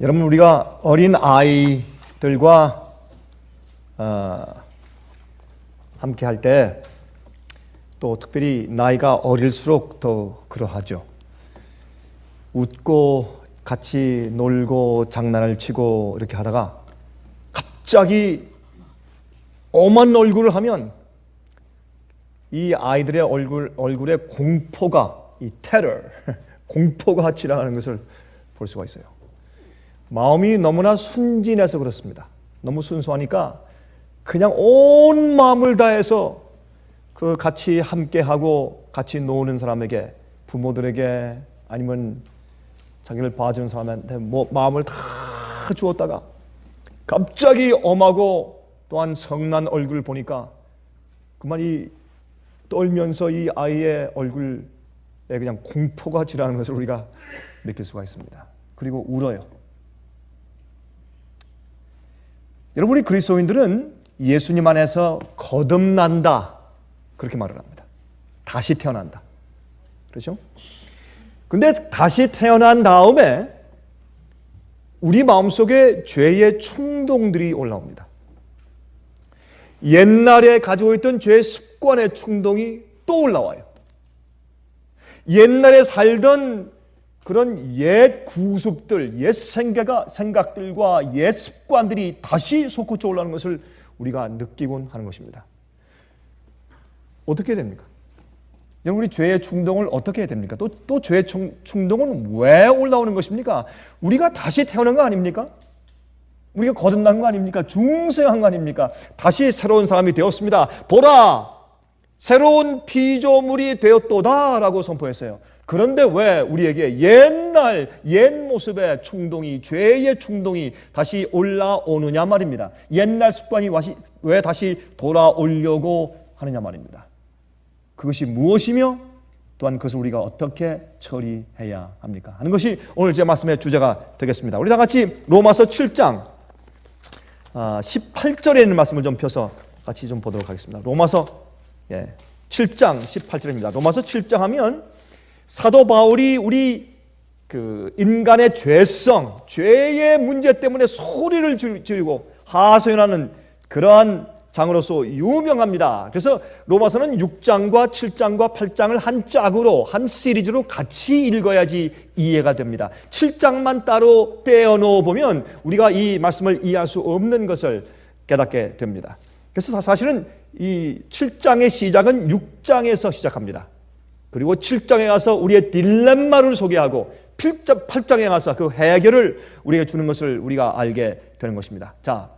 여러분, 우리가 어린 아이들과 함께 할 때 또 특별히 나이가 어릴수록 더 그러하죠. 웃고 같이 놀고 장난을 치고 이렇게 하다가 갑자기 엄한 얼굴을 하면 이 아이들의 얼굴에 공포가, 이 테러, 공포가 지나가는 것을 볼 수가 있어요. 마음이 너무나 순진해서 그렇습니다. 너무 순수하니까 그냥 온 마음을 다해서 그 같이 함께하고 같이 노는 사람에게, 부모들에게 아니면 자기를 봐주는 사람한테 마음을 다 주었다가 갑자기 엄하고 또한 성난 얼굴을 보니까 그만 떨면서 이 아이의 얼굴에 그냥 공포가 지나는 것을 우리가 느낄 수가 있습니다. 그리고 울어요. 여러분, 우리 그리스도인들은 예수님 안에서 거듭난다, 그렇게 말을 합니다. 다시 태어난다. 그렇죠? 근데 다시 태어난 다음에 우리 마음속에 죄의 충동들이 올라옵니다. 옛날에 가지고 있던 죄의 습관의 충동이 또 올라와요. 옛날에 살던 그런 옛 구습들, 옛 생각들과 옛 습관들이 다시 솟구쳐 올라오는 것을 우리가 느끼곤 하는 것입니다. 어떻게 됩니까? 여러분, 우리 죄의 충동을 어떻게 해야 됩니까? 또 죄의 충동은 왜 올라오는 것입니까? 우리가 다시 태어난 거 아닙니까? 우리가 거듭난 거 아닙니까? 중생한 거 아닙니까? 다시 새로운 사람이 되었습니다. 보라! 새로운 피조물이 되었도다 라고 선포했어요. 그런데 왜 우리에게 옛 모습의 충동이, 죄의 충동이 다시 올라오느냐 말입니다. 옛날 습관이 왜 다시 돌아오려고 하느냐 말입니다. 그것이 무엇이며 또한 그것을 우리가 어떻게 처리해야 합니까? 하는 것이 오늘 제 말씀의 주제가 되겠습니다. 우리 다 같이 로마서 7장 18절에 있는 말씀을 좀 펴서 같이 좀 보도록 하겠습니다. 로마서 7장 18절입니다. 로마서 7장 하면 사도 바울이 우리 인간의 죄성, 죄의 문제 때문에 소리를 지르고 하소연하는 그러한 장으로서 유명합니다. 그래서 로마서는 6장과 7장과 8장을 한 짝으로, 한 시리즈로 같이 읽어야지 이해가 됩니다. 7장만 따로 떼어놓어 보면 우리가 이 말씀을 이해할 수 없는 것을 깨닫게 됩니다. 그래서 사실은 이 7장의 시작은 6장에서 시작합니다. 그리고 7장에 가서 우리의 딜레마를 소개하고 8장에 가서 그 해결을 우리에게 주는 것을 우리가 알게 되는 것입니다. 자,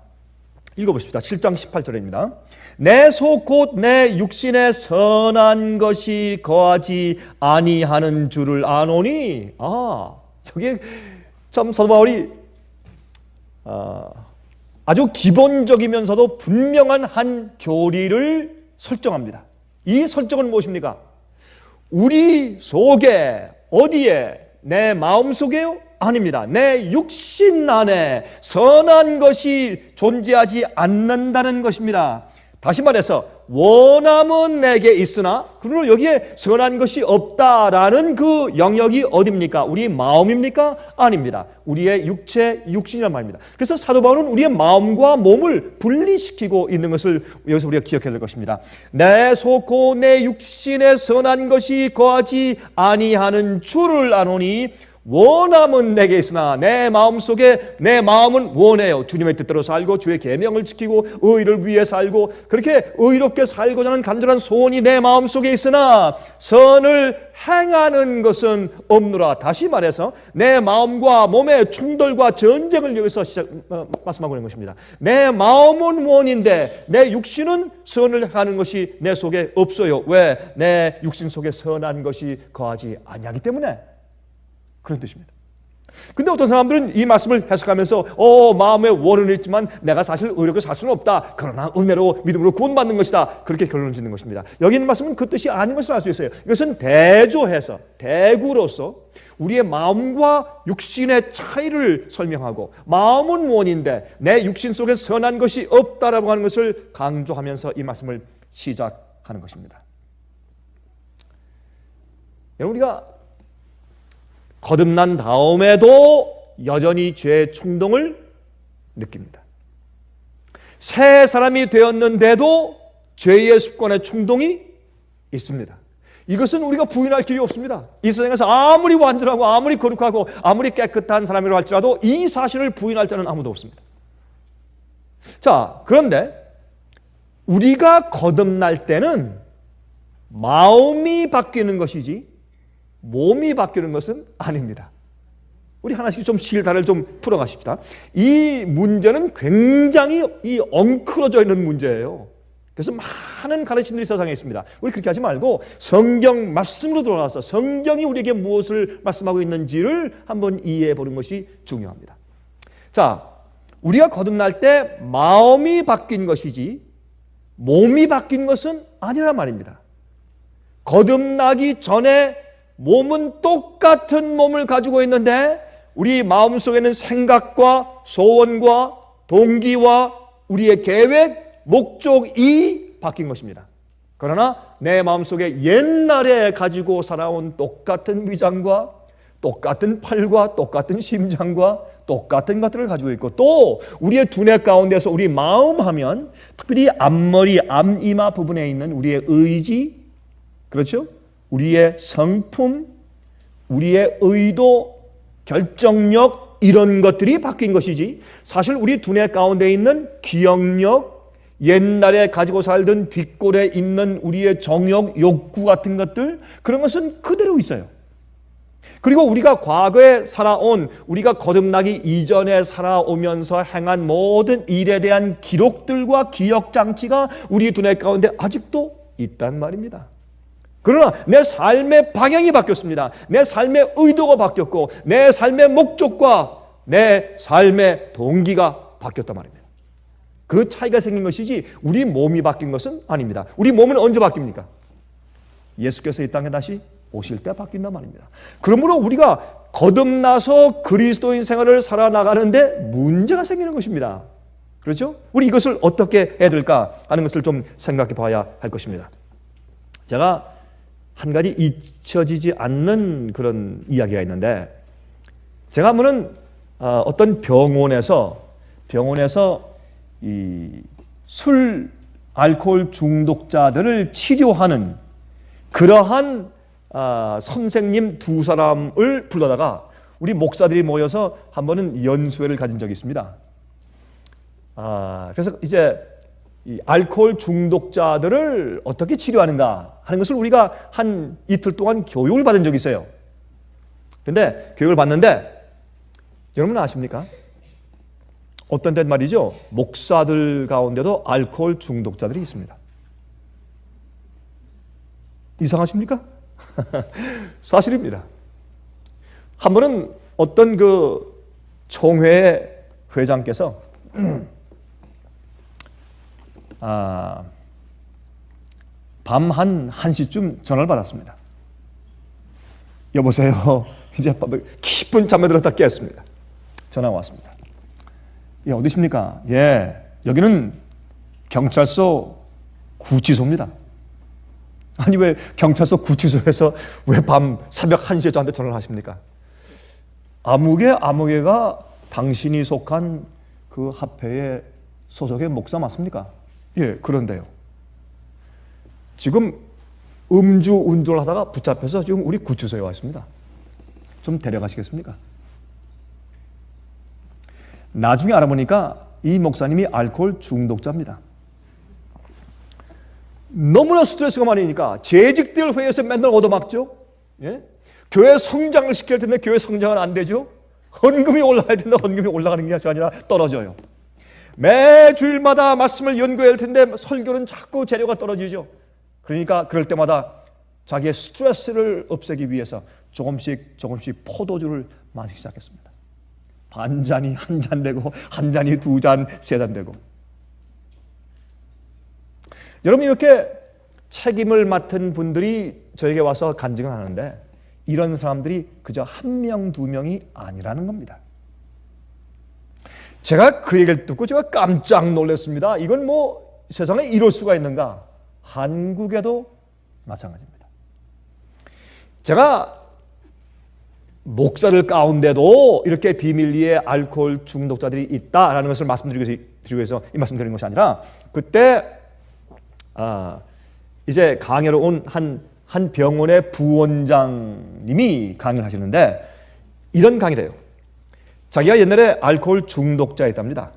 읽어보십시다. 7장 18절입니다. 내 속 곧 내 육신에 선한 것이 거하지 아니하는 줄을 아노니. 저게 참 사도 바울이 아주 기본적이면서도 분명한 한 교리를 설정합니다. 이 설정은 무엇입니까? 우리 속에, 어디에? 내 마음 속에요? 아닙니다. 내 육신 안에 선한 것이 존재하지 않는다는 것입니다. 다시 말해서 원함은 내게 있으나 그러나 여기에 선한 것이 없다라는 그 영역이 어디입니까? 우리 마음입니까? 아닙니다. 우리의 육신이란 말입니다. 그래서 사도 바울은 우리의 마음과 몸을 분리시키고 있는 것을 여기서 우리가 기억해야 될 것입니다. 내 속 곧 내 육신에 선한 것이 거하지 아니하는 줄을 아노니 원함은 내게 있으나 내 마음속에 내 마음은 원해요. 주님의 뜻대로 살고 주의 계명을 지키고 의를 위해 살고 그렇게 의롭게 살고자 하는 간절한 소원이 내 마음속에 있으나 선을 행하는 것은 없노라. 다시 말해서 내 마음과 몸의 충돌과 전쟁을 여기서 말씀하고 있는 것입니다. 내 마음은 원인데 내 육신은 선을 하는 것이 내 속에 없어요. 왜? 내 육신 속에 선한 것이 거하지 아니하기 때문에 그런 뜻입니다. 근데 어떤 사람들은 이 말씀을 해석하면서 마음에 원은 있지만 내가 사실 의롭게 살 수는 없다. 그러나 은혜로 믿음으로 구원받는 것이다. 그렇게 결론을 짓는 것입니다. 여기 있는 말씀은 그 뜻이 아닌 것을 알 수 있어요. 이것은 대조해서, 대구로서 우리의 마음과 육신의 차이를 설명하고 마음은 원인데 내 육신 속에 선한 것이 없다라고 하는 것을 강조하면서 이 말씀을 시작하는 것입니다. 여러분, 우리가 거듭난 다음에도 여전히 죄의 충동을 느낍니다. 새 사람이 되었는데도 죄의 습관의 충동이 있습니다. 이것은 우리가 부인할 길이 없습니다. 이 세상에서 아무리 완전하고 아무리 거룩하고 아무리 깨끗한 사람이라고 할지라도 이 사실을 부인할 자는 아무도 없습니다. 자, 그런데 우리가 거듭날 때는 마음이 바뀌는 것이지 몸이 바뀌는 것은 아닙니다. 우리 하나씩 좀 실타를 좀 풀어가십시다. 이 문제는 굉장히 엉클어져 있는 문제예요. 그래서 많은 가르침들이 세상에 있습니다. 우리 그렇게 하지 말고 성경 말씀으로 돌아와서 성경이 우리에게 무엇을 말씀하고 있는지를 한번 이해해 보는 것이 중요합니다. 자, 우리가 거듭날 때 마음이 바뀐 것이지 몸이 바뀐 것은 아니란 말입니다. 거듭나기 전에 몸은 똑같은 몸을 가지고 있는데 우리 마음속에는 생각과 소원과 동기와 우리의 계획, 목적이 바뀐 것입니다. 그러나 내 마음속에 옛날에 가지고 살아온 똑같은 위장과 똑같은 팔과 똑같은 심장과 똑같은 것들을 가지고 있고 또 우리의 두뇌 가운데서 우리 마음 하면 특별히 앞머리, 앞이마 부분에 있는 우리의 의지, 그렇죠? 우리의 성품, 우리의 의도, 결정력 이런 것들이 바뀐 것이지 사실 우리 두뇌 가운데 있는 기억력, 옛날에 가지고 살던 뒷골에 있는 우리의 정욕, 욕구 같은 것들 그런 것은 그대로 있어요. 그리고 우리가 과거에 살아온 우리가 거듭나기 이전에 살아오면서 행한 모든 일에 대한 기록들과 기억장치가 우리 두뇌 가운데 아직도 있단 말입니다. 그러나 내 삶의 방향이 바뀌었습니다. 내 삶의 의도가 바뀌었고 내 삶의 목적과 내 삶의 동기가 바뀌었단 말입니다. 그 차이가 생긴 것이지 우리 몸이 바뀐 것은 아닙니다. 우리 몸은 언제 바뀝니까? 예수께서 이 땅에 다시 오실 때 바뀐단 말입니다. 그러므로 우리가 거듭나서 그리스도인 생활을 살아나가는데 문제가 생기는 것입니다. 그렇죠? 우리 이것을 어떻게 해야 될까 하는 것을 좀 생각해 봐야 할 것입니다. 제가 한 가지 잊혀지지 않는 그런 이야기가 있는데 제가 한번은 어떤 병원에서 이 술, 알코올 중독자들을 치료하는 그러한 선생님 두 사람을 불러다가 우리 목사들이 모여서 한 번은 연수회를 가진 적이 있습니다. 그래서 이제 이 알코올 중독자들을 어떻게 치료하는가 하는 것을 우리가 한 이틀 동안 교육을 받은 적이 있어요. 그런데 교육을 받는데 여러분 아십니까? 어떤 때 말이죠. 목사들 가운데도 알코올 중독자들이 있습니다. 이상하십니까? 사실입니다. 한 번은 어떤 그 총회 회장께서 밤 한 1시쯤 전화를 받았습니다. 여보세요. 이제 깊은 잠에 들었다 깼습니다. 전화가 왔습니다. 예, 어디십니까? 예, 여기는 경찰서 구치소입니다. 아니 왜 경찰서 구치소에서 왜 밤 새벽 1시에 저한테 전화를 하십니까? 아무개가 당신이 속한 그 합회의 소속의 목사 맞습니까? 예, 그런데요. 지금 음주 운전을 하다가 붙잡혀서 지금 우리 구치소에 와 있습니다. 좀 데려가시겠습니까? 나중에 알아보니까 이 목사님이 알코올 중독자입니다. 너무나 스트레스가 많으니까 재직들 회의에서 맨날 얻어맞죠. 예? 교회 성장을 시킬 텐데 교회 성장은 안 되죠. 헌금이 올라가야 되는데 헌금이 올라가는 게 아니라 떨어져요. 매 주일마다 말씀을 연구해야 할 텐데 설교는 자꾸 재료가 떨어지죠. 그러니까 그럴 때마다 자기의 스트레스를 없애기 위해서 조금씩 포도주를 마시기 시작했습니다. 반 잔이 한 잔 되고 한 잔이 두 잔, 세 잔 되고. 여러분 이렇게 책임을 맡은 분들이 저에게 와서 간증을 하는데 이런 사람들이 그저 한 명, 두 명이 아니라는 겁니다. 제가 그 얘기를 듣고 제가 깜짝 놀랐습니다. 이건 뭐 세상에 이럴 수가 있는가? 한국에도 마찬가지입니다. 제가 목사들 가운데도 이렇게 비밀리에 알코올 중독자들이 있다라는 것을 말씀드리기 위해서 이 말씀 드리는 것이 아니라, 그때 이제 강의로 온 한 병원의 부원장님이 강의를 하셨는데 이런 강의를 해요. 자기가 옛날에 알코올 중독자였답니다.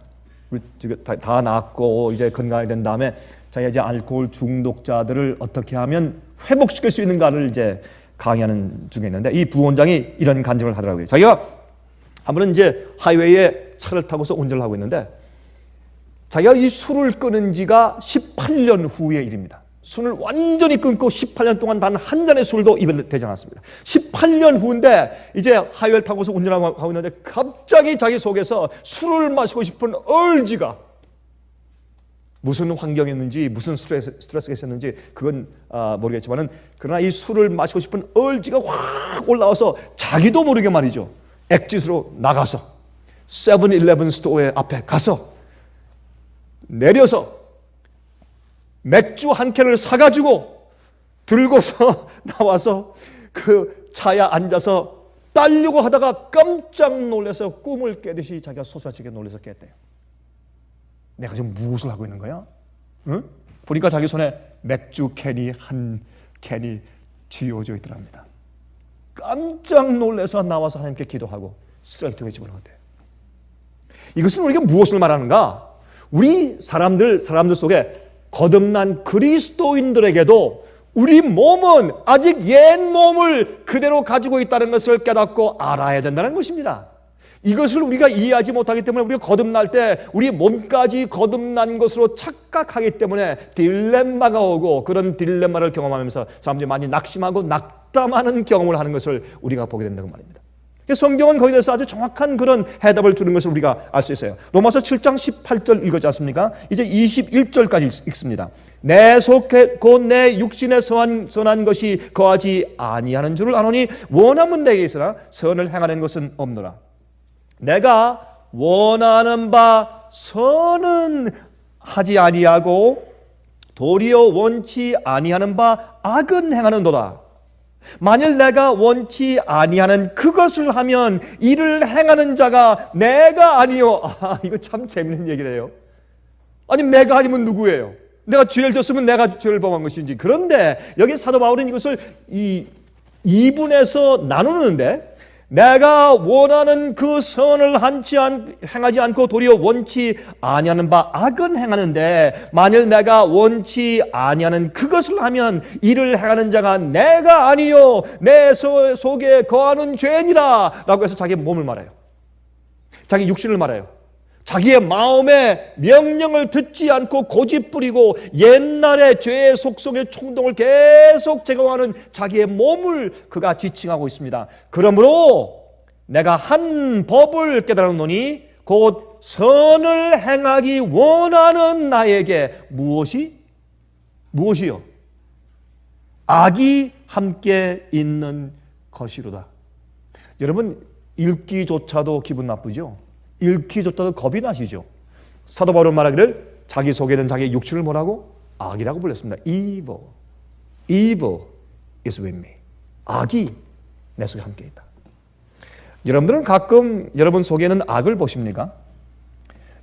다 낫고 이제 건강해진 다음에 자기가 이제 알코올 중독자들을 어떻게 하면 회복시킬 수 있는가를 이제 강의하는 중에 있는데, 이 부원장이 이런 간증을 하더라고요. 자기가 한 번은 이제 하이웨이에 차를 타고서 운전을 하고 있는데, 자기가 이 술을 끊은 지가 18년 후의 일입니다. 술을 완전히 끊고 18년 동안 단 한 잔의 술도 입에 대지 않았습니다. 18년 후인데 이제 하이웨이를 타고서 운전하고 있는데 갑자기 자기 속에서 술을 마시고 싶은 얼지가, 무슨 환경이었는지 무슨 스트레스가 있었는지 그건 모르겠지만은, 그러나 이 술을 마시고 싶은 얼지가 확 올라와서 자기도 모르게 말이죠, 엑짓으로 나가서 세븐일레븐 스토어의 앞에 가서 내려서 맥주 한 캔을 사가지고 들고서 나와서 그 차에 앉아서 따려고 하다가 깜짝 놀라서 꿈을 깨듯이 자기가 소스라치게 놀라서 깼대요. 내가 지금 무엇을 하고 있는 거야? 응? 보니까 자기 손에 맥주 캔이 한 캔이 쥐어져 있더랍니다. 깜짝 놀라서 나와서 하나님께 기도하고 쓰레기통에 집어넣었대요. 이것은 우리가 무엇을 말하는가? 우리 사람들 속에 거듭난 그리스도인들에게도 우리 몸은 아직 옛 몸을 그대로 가지고 있다는 것을 깨닫고 알아야 된다는 것입니다. 이것을 우리가 이해하지 못하기 때문에 우리가 거듭날 때 우리 몸까지 거듭난 것으로 착각하기 때문에 딜레마가 오고, 그런 딜레마를 경험하면서 사람들이 많이 낙심하고 낙담하는 경험을 하는 것을 우리가 보게 된다고 말입니다. 성경은 거기에 대해서 아주 정확한 그런 해답을 주는 것을 우리가 알 수 있어요. 로마서 7장 18절 읽었지 않습니까? 이제 21절까지 읽습니다. 내 속에 곧 내 육신에 선한 것이 거하지 아니하는 줄을 아노니 원함은 내게 있으나 선을 행하는 것은 없노라. 내가 원하는 바 선은 하지 아니하고 도리어 원치 아니하는 바 악은 행하는도다. 만일 내가 원치 아니하는 그것을 하면 이를 행하는 자가 내가 아니요. 이거 참 재밌는 얘기래요. 아니, 내가 아니면 누구예요? 내가 죄를 졌으면 내가 죄를 범한 것인지. 그런데 여기 사도 바울은 이것을 이 2분에서 나누는데, 내가 원하는 그 선을 행하지 않고 도리어 원치 아니하는 바 악은 행하는데, 만일 내가 원치 아니하는 그것을 하면 이를 행하는 자가 내가 아니요 내 속에 거하는 죄니라 라고 해서 자기의 몸을 말해요. 자기 육신을 말해요. 자기의 마음의 명령을 듣지 않고 고집부리고 옛날의 죄의 속성의衝動을 계속 제거하는 자기의 몸을 그가 지칭하고 있습니다. 그러므로 내가 한 법을 깨달았노니 곧 선을 행하기 원하는 나에게 무엇이요? 악이 함께 있는 것이로다. 여러분, 읽기조차도 기분 나쁘죠? 읽기조차도 겁이 나시죠? 사도 바울은 말하기를 자기 속에 있는 자기의 육신을 뭐라고? 악이라고 불렀습니다. Evil is with me. 악이 내 속에 함께 있다. 여러분들은 가끔 여러분 속에 있는 악을 보십니까?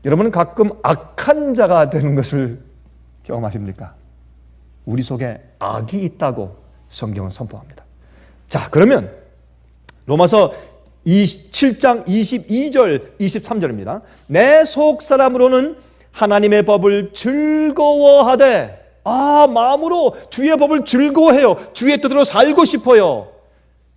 여러분은 가끔 악한 자가 되는 것을 경험하십니까? 우리 속에 악이 있다고 성경은 선포합니다. 자, 그러면 로마서 7장 22절 23절입니다. 내 속 사람으로는 하나님의 법을 즐거워하되, 마음으로 주의 법을 즐거워해요. 주의 뜻으로 살고 싶어요.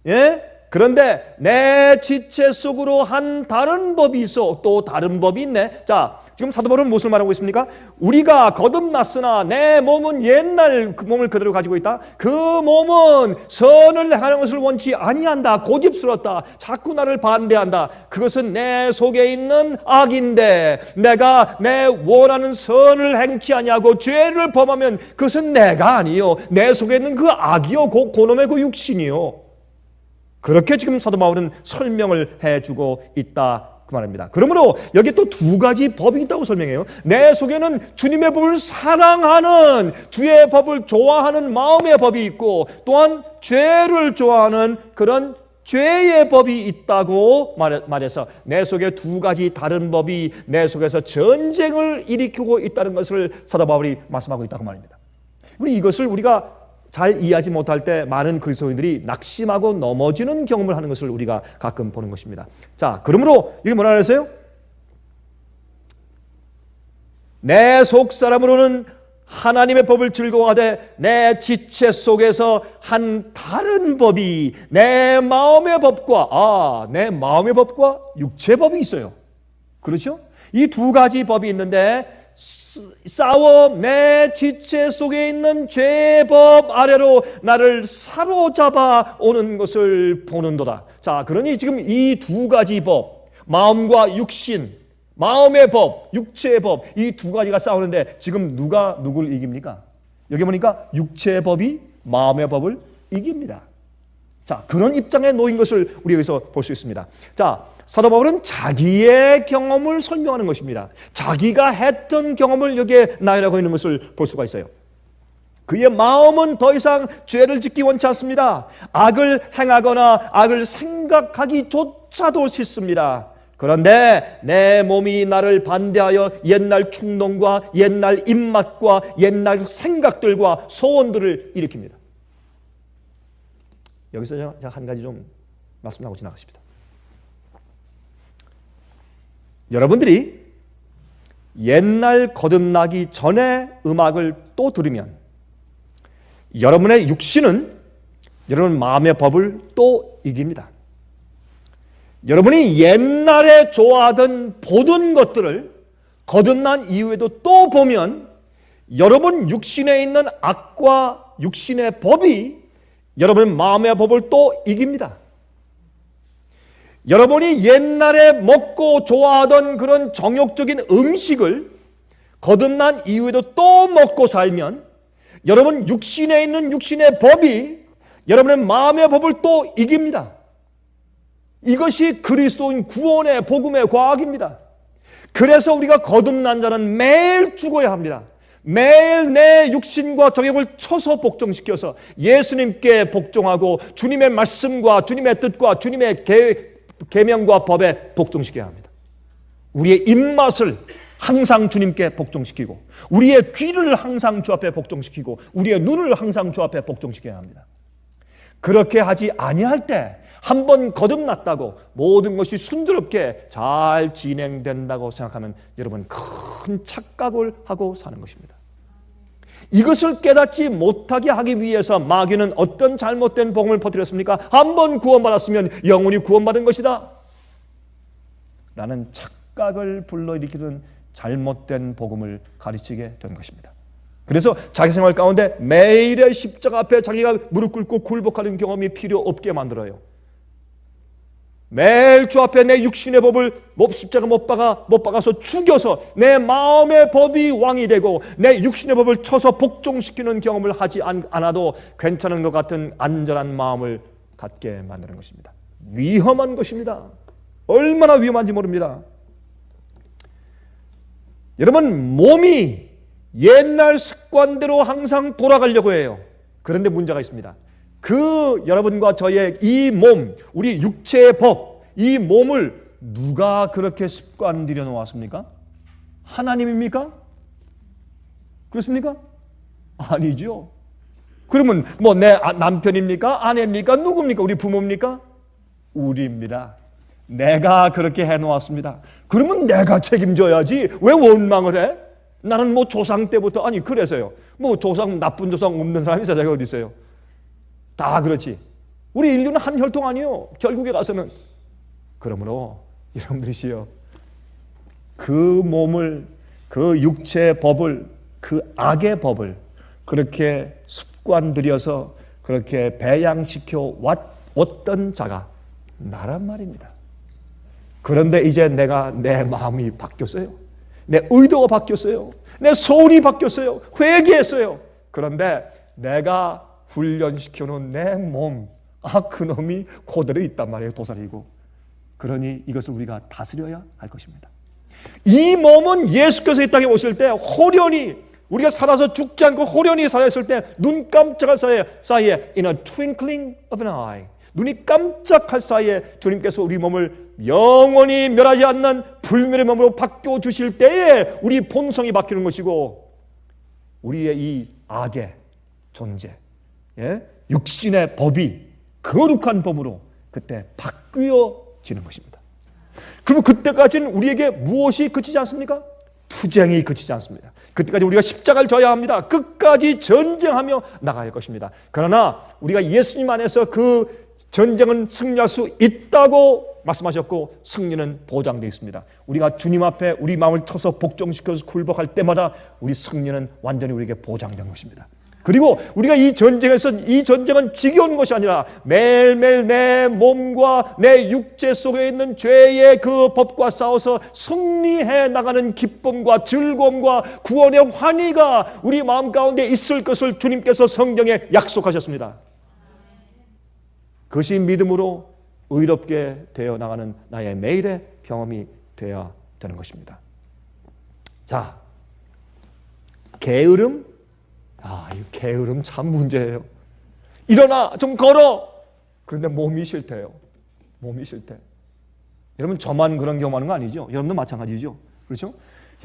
예? 그런데 내 지체 속으로 한 다른 법이 있어. 또 다른 법이 있네. 자, 지금 사도 바울은 무엇을 말하고 있습니까? 우리가 거듭났으나 내 몸은 옛날 그 몸을 그대로 가지고 있다. 그 몸은 선을 행하는 것을 원치 아니한다. 고집스럽다. 자꾸 나를 반대한다. 그것은 내 속에 있는 악인데, 내가 내 원하는 선을 행치 아니하고 죄를 범하면 그것은 내가 아니요 내 속에 있는 그 악이요 그놈의 그 육신이요. 그렇게 지금 사도 바울은 설명을 해주고 있다 그 말입니다. 그러므로 여기 또 두 가지 법이 있다고 설명해요. 내 속에는 주님의 법을 사랑하는, 주의 법을 좋아하는 마음의 법이 있고, 또한 죄를 좋아하는 그런 죄의 법이 있다고 말해서 내 속에 두 가지 다른 법이 내 속에서 전쟁을 일으키고 있다는 것을 사도 바울이 말씀하고 있다고 말입니다. 우리 이것을 우리가 잘 이해하지 못할 때 많은 그리스도인들이 낙심하고 넘어지는 경험을 하는 것을 우리가 가끔 보는 것입니다. 자, 그러므로 이게 뭐라 그랬어요? 내 속사람으로는 하나님의 법을 즐거워하되 내 지체 속에서 한 다른 법이 내 마음의 법과 내 마음의 법과 육체의 법이 있어요. 그렇죠? 이 두 가지 법이 있는데 싸워 내 지체 속에 있는 죄의 법 아래로 나를 사로잡아 오는 것을 보는도다. 자, 그러니 지금 이 두 가지 법, 마음과 육신, 마음의 법, 육체의 법, 이 두 가지가 싸우는데 지금 누가 누굴 이깁니까? 여기 보니까 육체의 법이 마음의 법을 이깁니다. 자, 그런 입장에 놓인 것을 우리 여기서 볼 수 있습니다. 자, 사도 바울은 자기의 경험을 설명하는 것입니다. 자기가 했던 경험을 여기에 나열하고 있는 것을 볼 수가 있어요. 그의 마음은 더 이상 죄를 짓기 원치 않습니다. 악을 행하거나 악을 생각하기조차도 싫습니다. 그런데 내 몸이 나를 반대하여 옛날 충동과 옛날 입맛과 옛날 생각들과 소원들을 일으킵니다. 여기서 제가 한 가지 좀 말씀하고 지나가십니다. 여러분들이 옛날 거듭나기 전에 음악을 또 들으면 여러분의 육신은 여러분 마음의 법을 또 이깁니다. 여러분이 옛날에 좋아하던 보던 것들을 거듭난 이후에도 또 보면 여러분 육신에 있는 악과 육신의 법이 여러분 마음의 법을 또 이깁니다. 여러분이 옛날에 먹고 좋아하던 그런 정욕적인 음식을 거듭난 이후에도 또 먹고 살면 여러분 육신에 있는 육신의 법이 여러분의 마음의 법을 또 이깁니다. 이것이 그리스도인 구원의 복음의 과학입니다. 그래서 우리가 거듭난 자는 매일 죽어야 합니다. 매일 내 육신과 정욕을 쳐서 복종시켜서 예수님께 복종하고 주님의 말씀과 주님의 뜻과 주님의 계명과 법에 복종시켜야 합니다. 우리의 입맛을 항상 주님께 복종시키고 우리의 귀를 항상 주 앞에 복종시키고 우리의 눈을 항상 주 앞에 복종시켜야 합니다. 그렇게 하지 아니할 때 한 번 거듭났다고 모든 것이 순조롭게 잘 진행된다고 생각하면 여러분 큰 착각을 하고 사는 것입니다. 이것을 깨닫지 못하게 하기 위해서 마귀는 어떤 잘못된 복음을 퍼뜨렸습니까? 한 번 구원받았으면 영원히 구원받은 것이다 라는 착각을 불러일으키는 잘못된 복음을 가르치게 된 것입니다. 그래서 자기 생활 가운데 매일의 십자가 앞에 자기가 무릎 꿇고 굴복하는 경험이 필요 없게 만들어요. 매일 주 앞에 내 육신의 법을 십자가 못 박아서 죽여서 내 마음의 법이 왕이 되고 내 육신의 법을 쳐서 복종시키는 경험을 하지 않아도 괜찮은 것 같은 안전한 마음을 갖게 만드는 것입니다. 위험한 것입니다. 얼마나 위험한지 모릅니다. 여러분, 몸이 옛날 습관대로 항상 돌아가려고 해요. 그런데 문제가 있습니다. 그 여러분과 저의 이 몸, 우리 육체의 법, 이 몸을 누가 그렇게 습관 들여 놓았습니까? 하나님입니까? 그렇습니까? 아니죠. 그러면 뭐 내 남편입니까? 아내입니까? 누굽니까? 우리 부모입니까? 우리입니다. 내가 그렇게 해놓았습니다. 그러면 내가 책임져야지. 왜 원망을 해? 나는 뭐 조상 때부터 그래서요. 뭐 조상 나쁜 조상 없는 사람이 세상에 어디 있어요? 다 그렇지. 우리 인류는 한 혈통 아니에요. 결국에 가서는. 그러므로 여러분들이시여, 그 몸을, 그 육체의 법을, 그 악의 법을 그렇게 습관 들여서 그렇게 배양시켜 왔던 자가 나란 말입니다. 그런데 이제 내 마음이 바뀌었어요. 내 의도가 바뀌었어요. 내 소원이 바뀌었어요. 회개했어요. 그런데 내가 훈련시켜놓은 내 몸, 그놈이 그대로 있단 말이에요. 도살이고. 그러니 이것을 우리가 다스려야 할 것입니다. 이 몸은 예수께서 이 땅에 오실 때 호련히, 우리가 살아서 죽지 않고 호련히 살아있을 때 눈 깜짝할 사이에 in a twinkling of an eye, 눈이 깜짝할 사이에 주님께서 우리 몸을 영원히 멸하지 않는 불멸의 몸으로 바꿔주실 때에 우리 본성이 바뀌는 것이고 우리의 이 악의 존재, 육신의 법이 거룩한 법으로 그때 바뀌어지는 것입니다. 그러면 그때까지는 우리에게 무엇이 그치지 않습니까? 투쟁이 그치지 않습니다. 그때까지 우리가 십자가를 져야 합니다. 끝까지 전쟁하며 나가야 할 것입니다. 그러나 우리가 예수님 안에서 그 전쟁은 승리할 수 있다고 말씀하셨고 승리는 보장되어 있습니다. 우리가 주님 앞에 우리 마음을 터서 복종시켜서 굴복할 때마다 우리 승리는 완전히 우리에게 보장된 것입니다. 그리고 우리가 이 전쟁은 지겨운 것이 아니라 매일매일 내 몸과 내 육체 속에 있는 죄의 그 법과 싸워서 승리해 나가는 기쁨과 즐거움과 구원의 환희가 우리 마음 가운데 있을 것을 주님께서 성경에 약속하셨습니다. 그것이 믿음으로 의롭게 되어 나가는 나의 매일의 경험이 되어야 되는 것입니다. 자, 게으름. 이 게으름 참 문제예요. 일어나 좀 걸어. 그런데 몸이 싫대요. 몸이 싫대. 여러분 저만 그런 경험하는 거 아니죠? 여러분도 마찬가지죠. 그렇죠?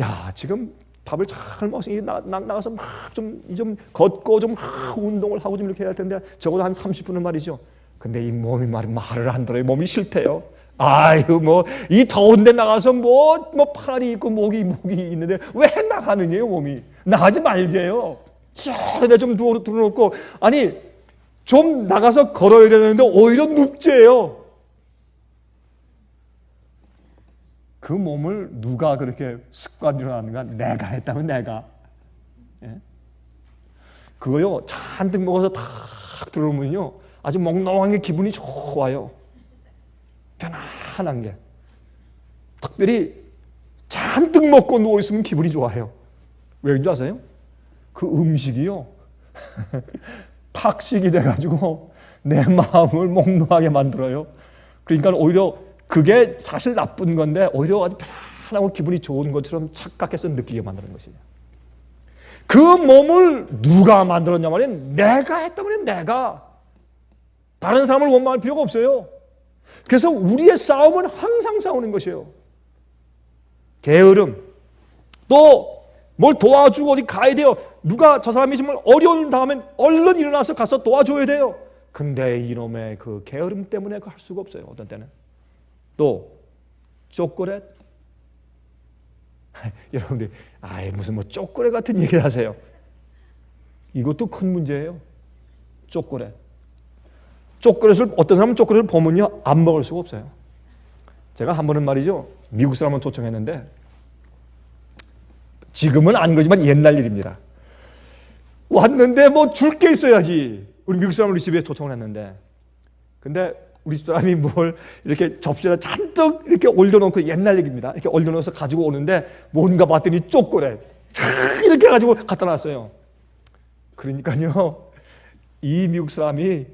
야, 지금 밥을 잘 먹으니 나가서 막 좀 걷고 좀 운동을 하고 좀 이렇게 해야 할 텐데 적어도 한 30분은 말이죠. 근데 이 몸이 말을 안 들어요. 몸이 싫대요. 아유, 이 더운데 나가서 팔이 있고 목이 있는데 왜 나가느냐요, 몸이. 나가지 말게요. 시원하게 좀 두어놓고, 아니, 좀 나가서 걸어야 되는데 오히려 눕재요. 그 몸을 누가 그렇게 습관으로 하는가? 내가 했다면 내가. 예? 그거요, 잔뜩 먹어서 탁 들어오면요, 아주 몽롱한 게 기분이 좋아요. 편안한 게. 특별히 잔뜩 먹고 누워있으면 기분이 좋아요. 왜 그런지 아세요? 그 음식이요. 탁식이 돼가지고 내 마음을 몽롱하게 만들어요. 그러니까 오히려 그게 사실 나쁜 건데 오히려 아주 편안하고 기분이 좋은 것처럼 착각해서 느끼게 만드는 것이에요. 그 몸을 누가 만들었냐 말이에요. 내가 했단 말이에요. 내가. 다른 사람을 원망할 필요가 없어요. 그래서 우리의 싸움은 항상 싸우는 것이에요. 게으름. 또 뭘 도와주고 어디 가야 돼요. 누가 저 사람이 정말 어려운 다음엔 얼른 일어나서 가서 도와줘야 돼요. 근데 이놈의 그 게으름 때문에 할 수가 없어요. 어떤 때는. 또 초콜릿. 여러분들이 무슨 초콜릿 같은 얘기를 하세요. 이것도 큰 문제예요. 초콜릿. 초콜릿을 어떤 사람은 초콜릿을 보면요 안 먹을 수가 없어요. 제가 한 번은 말이죠 미국 사람을 초청했는데 지금은 안 그러지만 옛날 일입니다. 왔는데 줄 게 있어야지. 우리 미국 사람을 우리 집에 초청을 했는데 근데 우리 집사람이 뭘 이렇게 접시에다 잔뜩 이렇게 올려놓고 옛날 얘기입니다. 이렇게 올려놓아서 가지고 오는데 뭔가 봤더니 초콜릿 이렇게 가지고 갖다 놨어요. 그러니까요 이 미국 사람이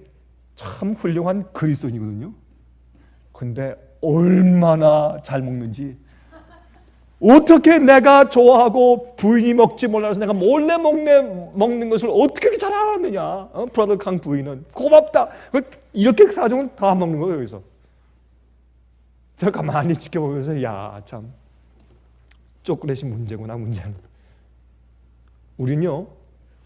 참 훌륭한 그리스도인이거든요. 근데 얼마나 잘 먹는지 어떻게 내가 좋아하고 부인이 먹지 몰라서 내가 몰래 먹는 것을 어떻게 그렇게 잘 알았느냐. 브라더 강 부인은 고맙다. 이렇게 사정은 다 먹는 거예요. 여기서 제가 가만히 지켜보면서 참 초콜릿이 문제구나. 문제는 우리는요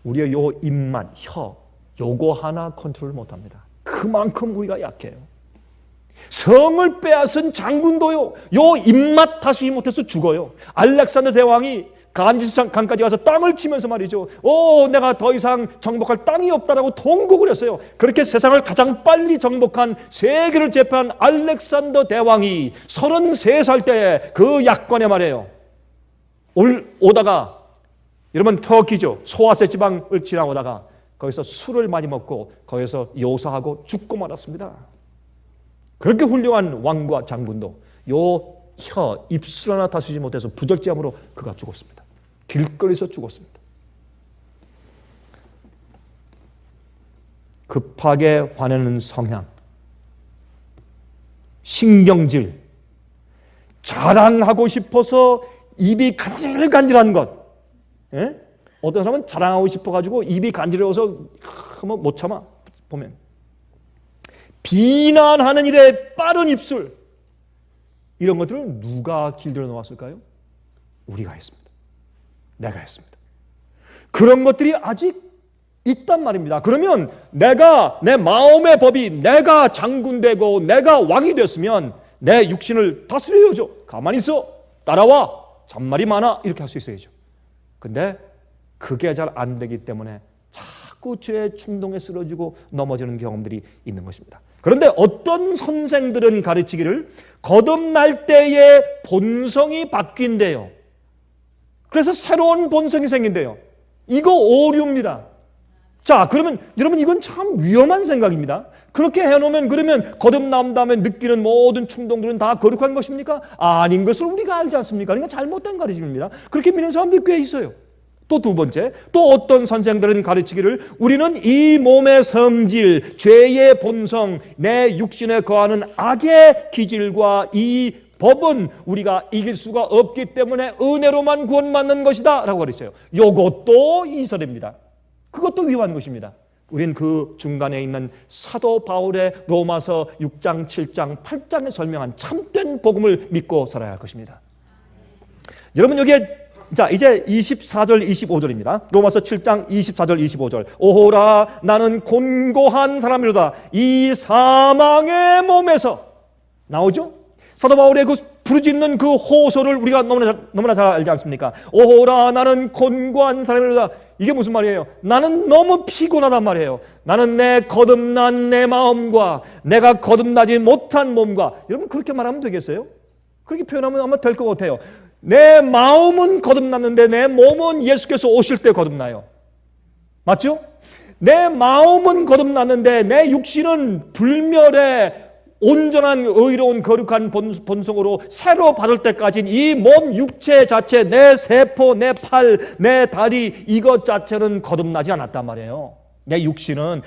우리의 요 입맛, 혀 요거 하나 컨트롤 못합니다. 그만큼 우리가 약해요. 성을 빼앗은 장군도요 요 입맛 다스리지 못해서 죽어요. 알렉산더 대왕이 간지스 강까지 가서 땅을 치면서 말이죠 내가 더 이상 정복할 땅이 없다라고 통곡을 했어요. 그렇게 세상을 가장 빨리 정복한 세계를 제패한 알렉산더 대왕이 33살 때에 그 약관에 말이에요 오다가 여러분 터키죠. 소아세 지방을 지나오다가 거기서 술을 많이 먹고 거기서 요사하고 죽고 말았습니다. 그렇게 훌륭한 왕과 장군도 요 입술 하나 다스리지 못해서 부적지함으로 그가 죽었습니다. 길거리에서 죽었습니다. 급하게 화내는 성향, 신경질, 자랑하고 싶어서 입이 간질간질한 것. 어떤 사람은 자랑하고 싶어가지고 입이 간지러워서 못 참아 보면 비난하는 일에 빠른 입술, 이런 것들을 누가 길들여 놓았을까요? 우리가 했습니다. 내가 했습니다. 그런 것들이 아직 있단 말입니다. 그러면 내가 내 마음의 법이 내가 장군 되고 내가 왕이 됐으면 내 육신을 다스려야죠. 가만히 있어. 따라와. 잔말이 많아. 이렇게 할 수 있어야죠. 근데 그게 잘 안 되기 때문에 자꾸 죄의 충동에 쓰러지고 넘어지는 경험들이 있는 것입니다. 그런데 어떤 선생들은 가르치기를 거듭날 때의 본성이 바뀐대요. 그래서 새로운 본성이 생긴대요. 이거 오류입니다. 자, 그러면 여러분 이건 참 위험한 생각입니다. 그렇게 해놓으면 그러면 거듭난 다음에 느끼는 모든 충동들은 다 거룩한 것입니까? 아닌 것을 우리가 알지 않습니까? 그러니까 잘못된 가르침입니다. 그렇게 믿는 사람들이 꽤 있어요. 또 두 번째, 또 어떤 선생들은 가르치기를 우리는 이 몸의 성질, 죄의 본성, 내 육신에 거하는 악의 기질과 이 법은 우리가 이길 수가 없기 때문에 은혜로만 구원받는 것이다 라고 가르쳐요. 이것도 이설입니다. 그것도 위험한 것입니다. 우린 그 중간에 있는 사도 바울의 로마서 6장, 7장, 8장에 설명한 참된 복음을 믿고 살아야 할 것입니다. 여러분 여기에 자 이제 24절 25절입니다. 로마서 7장 24절 25절. 오호라 나는 곤고한 사람이로다 이 사망의 몸에서. 나오죠? 사도 바울의 그 부르짖는 그 호소를 우리가 너무나 잘 알지 않습니까? 오호라 나는 곤고한 사람이로다. 이게 무슨 말이에요? 나는 너무 피곤하단 말이에요. 나는 내 거듭난 내 마음과 내가 거듭나지 못한 몸과. 여러분 그렇게 말하면 되겠어요? 그렇게 표현하면 아마 될 것 같아요. 내 마음은 거듭났는데 내 몸은 예수께서 오실 때 거듭나요. 맞죠? 내 마음은 거듭났는데 내 육신은 불멸의 온전한 의로운 거룩한 본성으로 새로 받을 때까지는 이 몸 육체 자체, 내 세포, 내 팔, 내 다리 이것 자체는 거듭나지 않았단 말이에요. 내 육신은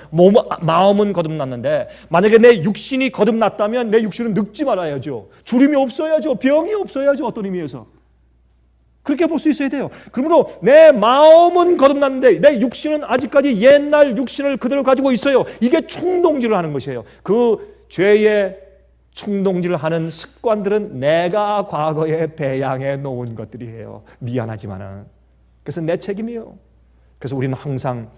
마음은 거듭났는데 만약에 내 육신이 거듭났다면 내 육신은 늙지 말아야죠. 주름이 없어야죠. 병이 없어야죠. 어떤 의미에서. 그렇게 볼 수 있어야 돼요. 그러므로 내 마음은 거듭났는데 내 육신은 아직까지 옛날 육신을 그대로 가지고 있어요. 이게 충동질을 하는 것이에요. 그 죄의 충동질을 하는 습관들은 내가 과거에 배양해 놓은 것들이에요. 미안하지만은. 그래서 내 책임이에요. 그래서 우리는 항상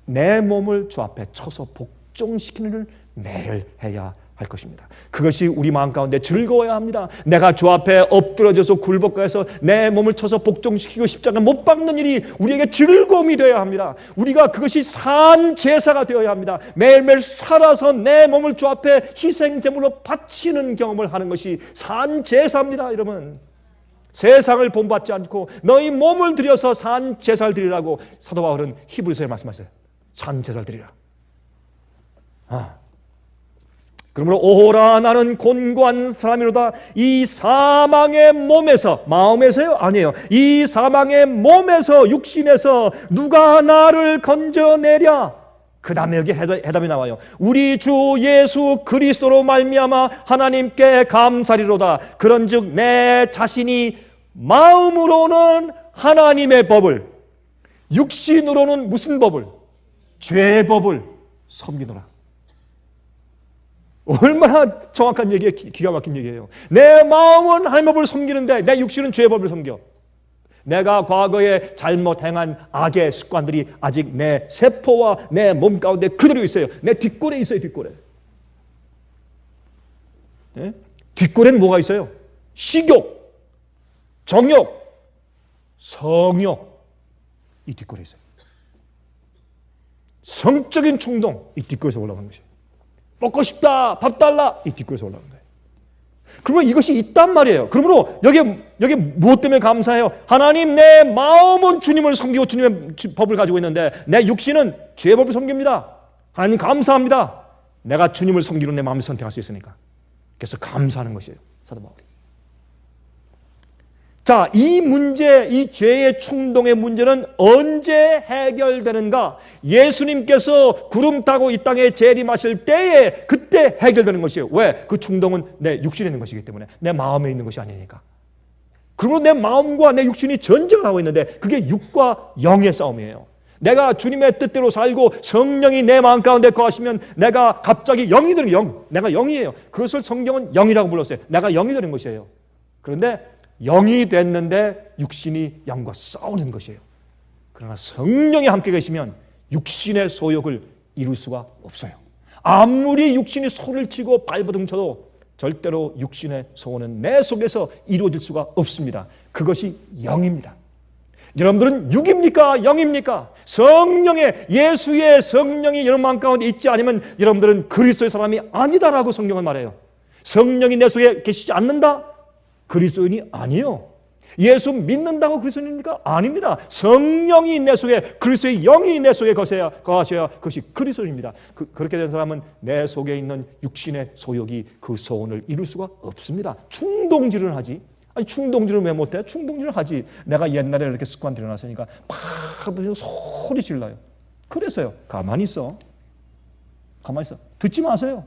내 몸을 주 앞에 쳐서 복종시키는 일을 매일 해야 할 것입니다. 그것이 우리 마음 가운데 즐거워야 합니다. 내가 주 앞에 엎드려져서 굴복해서 내 몸을 쳐서 복종시키고 십자가 못 박는 일이 우리에게 즐거움이 되어야 합니다. 우리가 그것이 산 제사가 되어야 합니다. 매일매일 살아서 내 몸을 주 앞에 희생제물로 바치는 경험을 하는 것이 산 제사입니다. 여러분 세상을 본받지 않고 너희 몸을 들여서 산 제사를 드리라고 사도 바울은 히브리서에 말씀하세요. 산 제사를 드리라. 그러므로 오호라 나는 곤고한 사람이로다 이 사망의 몸에서. 마음에서요? 아니에요. 이 사망의 몸에서 육신에서 누가 나를 건져내랴. 그 다음에 여기 해답이 나와요. 우리 주 예수 그리스도로 말미암아 하나님께 감사리로다. 그런즉 내 자신이 마음으로는 하나님의 법을, 육신으로는 무슨 법을? 죄의 법을 섬기노라. 얼마나 정확한 얘기예요. 기가 막힌 얘기예요. 내 마음은 하나님의 법을 섬기는데 내 육신은 죄의 법을 섬겨. 내가 과거에 잘못 행한 악의 습관들이 아직 내 세포와 내 몸 가운데 그대로 있어요. 내 뒷골에 있어요. 뒷골에. 네? 뒷골에는 뭐가 있어요? 식욕, 정욕, 성욕. 이 뒷골에 있어요. 성적인 충동. 이 뒷골에서 올라가는 것이에요. 먹고 싶다, 밥 달라, 이 뒷골에서 올라오는 거예요. 그러면 이것이 있단 말이에요. 그러므로 여기 무엇 때문에 감사해요? 하나님 내 마음은 주님을 섬기고 주님의 법을 가지고 있는데 내 육신은 죄의 법을 섬깁니다. 하나님 감사합니다. 내가 주님을 섬기는 내 마음을 선택할 수 있으니까. 그래서 감사하는 것이에요. 사도 바울이. 자, 이 문제, 이 죄의 충동의 문제는 언제 해결되는가? 예수님께서 구름 타고 이 땅에 재림하실 때에 그때 해결되는 것이에요. 왜? 그 충동은 내 육신에 있는 것이기 때문에. 내 마음에 있는 것이 아니니까. 그러므로 내 마음과 내 육신이 전쟁을 하고 있는데 그게 육과 영의 싸움이에요. 내가 주님의 뜻대로 살고 성령이 내 마음 가운데 거하시면 내가 갑자기 영이 되는 영. 내가 영이에요. 그것을 성경은 영이라고 불렀어요. 내가 영이 되는 것이에요. 그런데 영이 됐는데 육신이 영과 싸우는 것이에요. 그러나 성령이 함께 계시면 육신의 소욕을 이룰 수가 없어요. 아무리 육신이 소리를 치고 발버둥 쳐도 절대로 육신의 소원은 내 속에서 이루어질 수가 없습니다. 그것이 영입니다. 여러분들은 육입니까? 영입니까? 성령의, 예수의 성령이 여러분 마음 가운데 있지 않으면 여러분들은 그리스도의 사람이 아니다라고 성경은 말해요. 성령이 내 속에 계시지 않는다? 그리스도인이 아니에요. 예수 믿는다고 그리스도인입니까? 아닙니다. 성령이 내 속에, 그리스도의 영이 내 속에 거하셔야 그것이 그리스도인입니다. 그렇게 된 사람은 내 속에 있는 육신의 소욕이 그 소원을 이룰 수가 없습니다. 충동질을 하지. 아니 충동질을 왜 못해? 충동질을 하지. 내가 옛날에 이렇게 습관 들여놨으니까 막 소리 질러요. 그래서요. 가만히 있어. 가만히 있어. 듣지 마세요.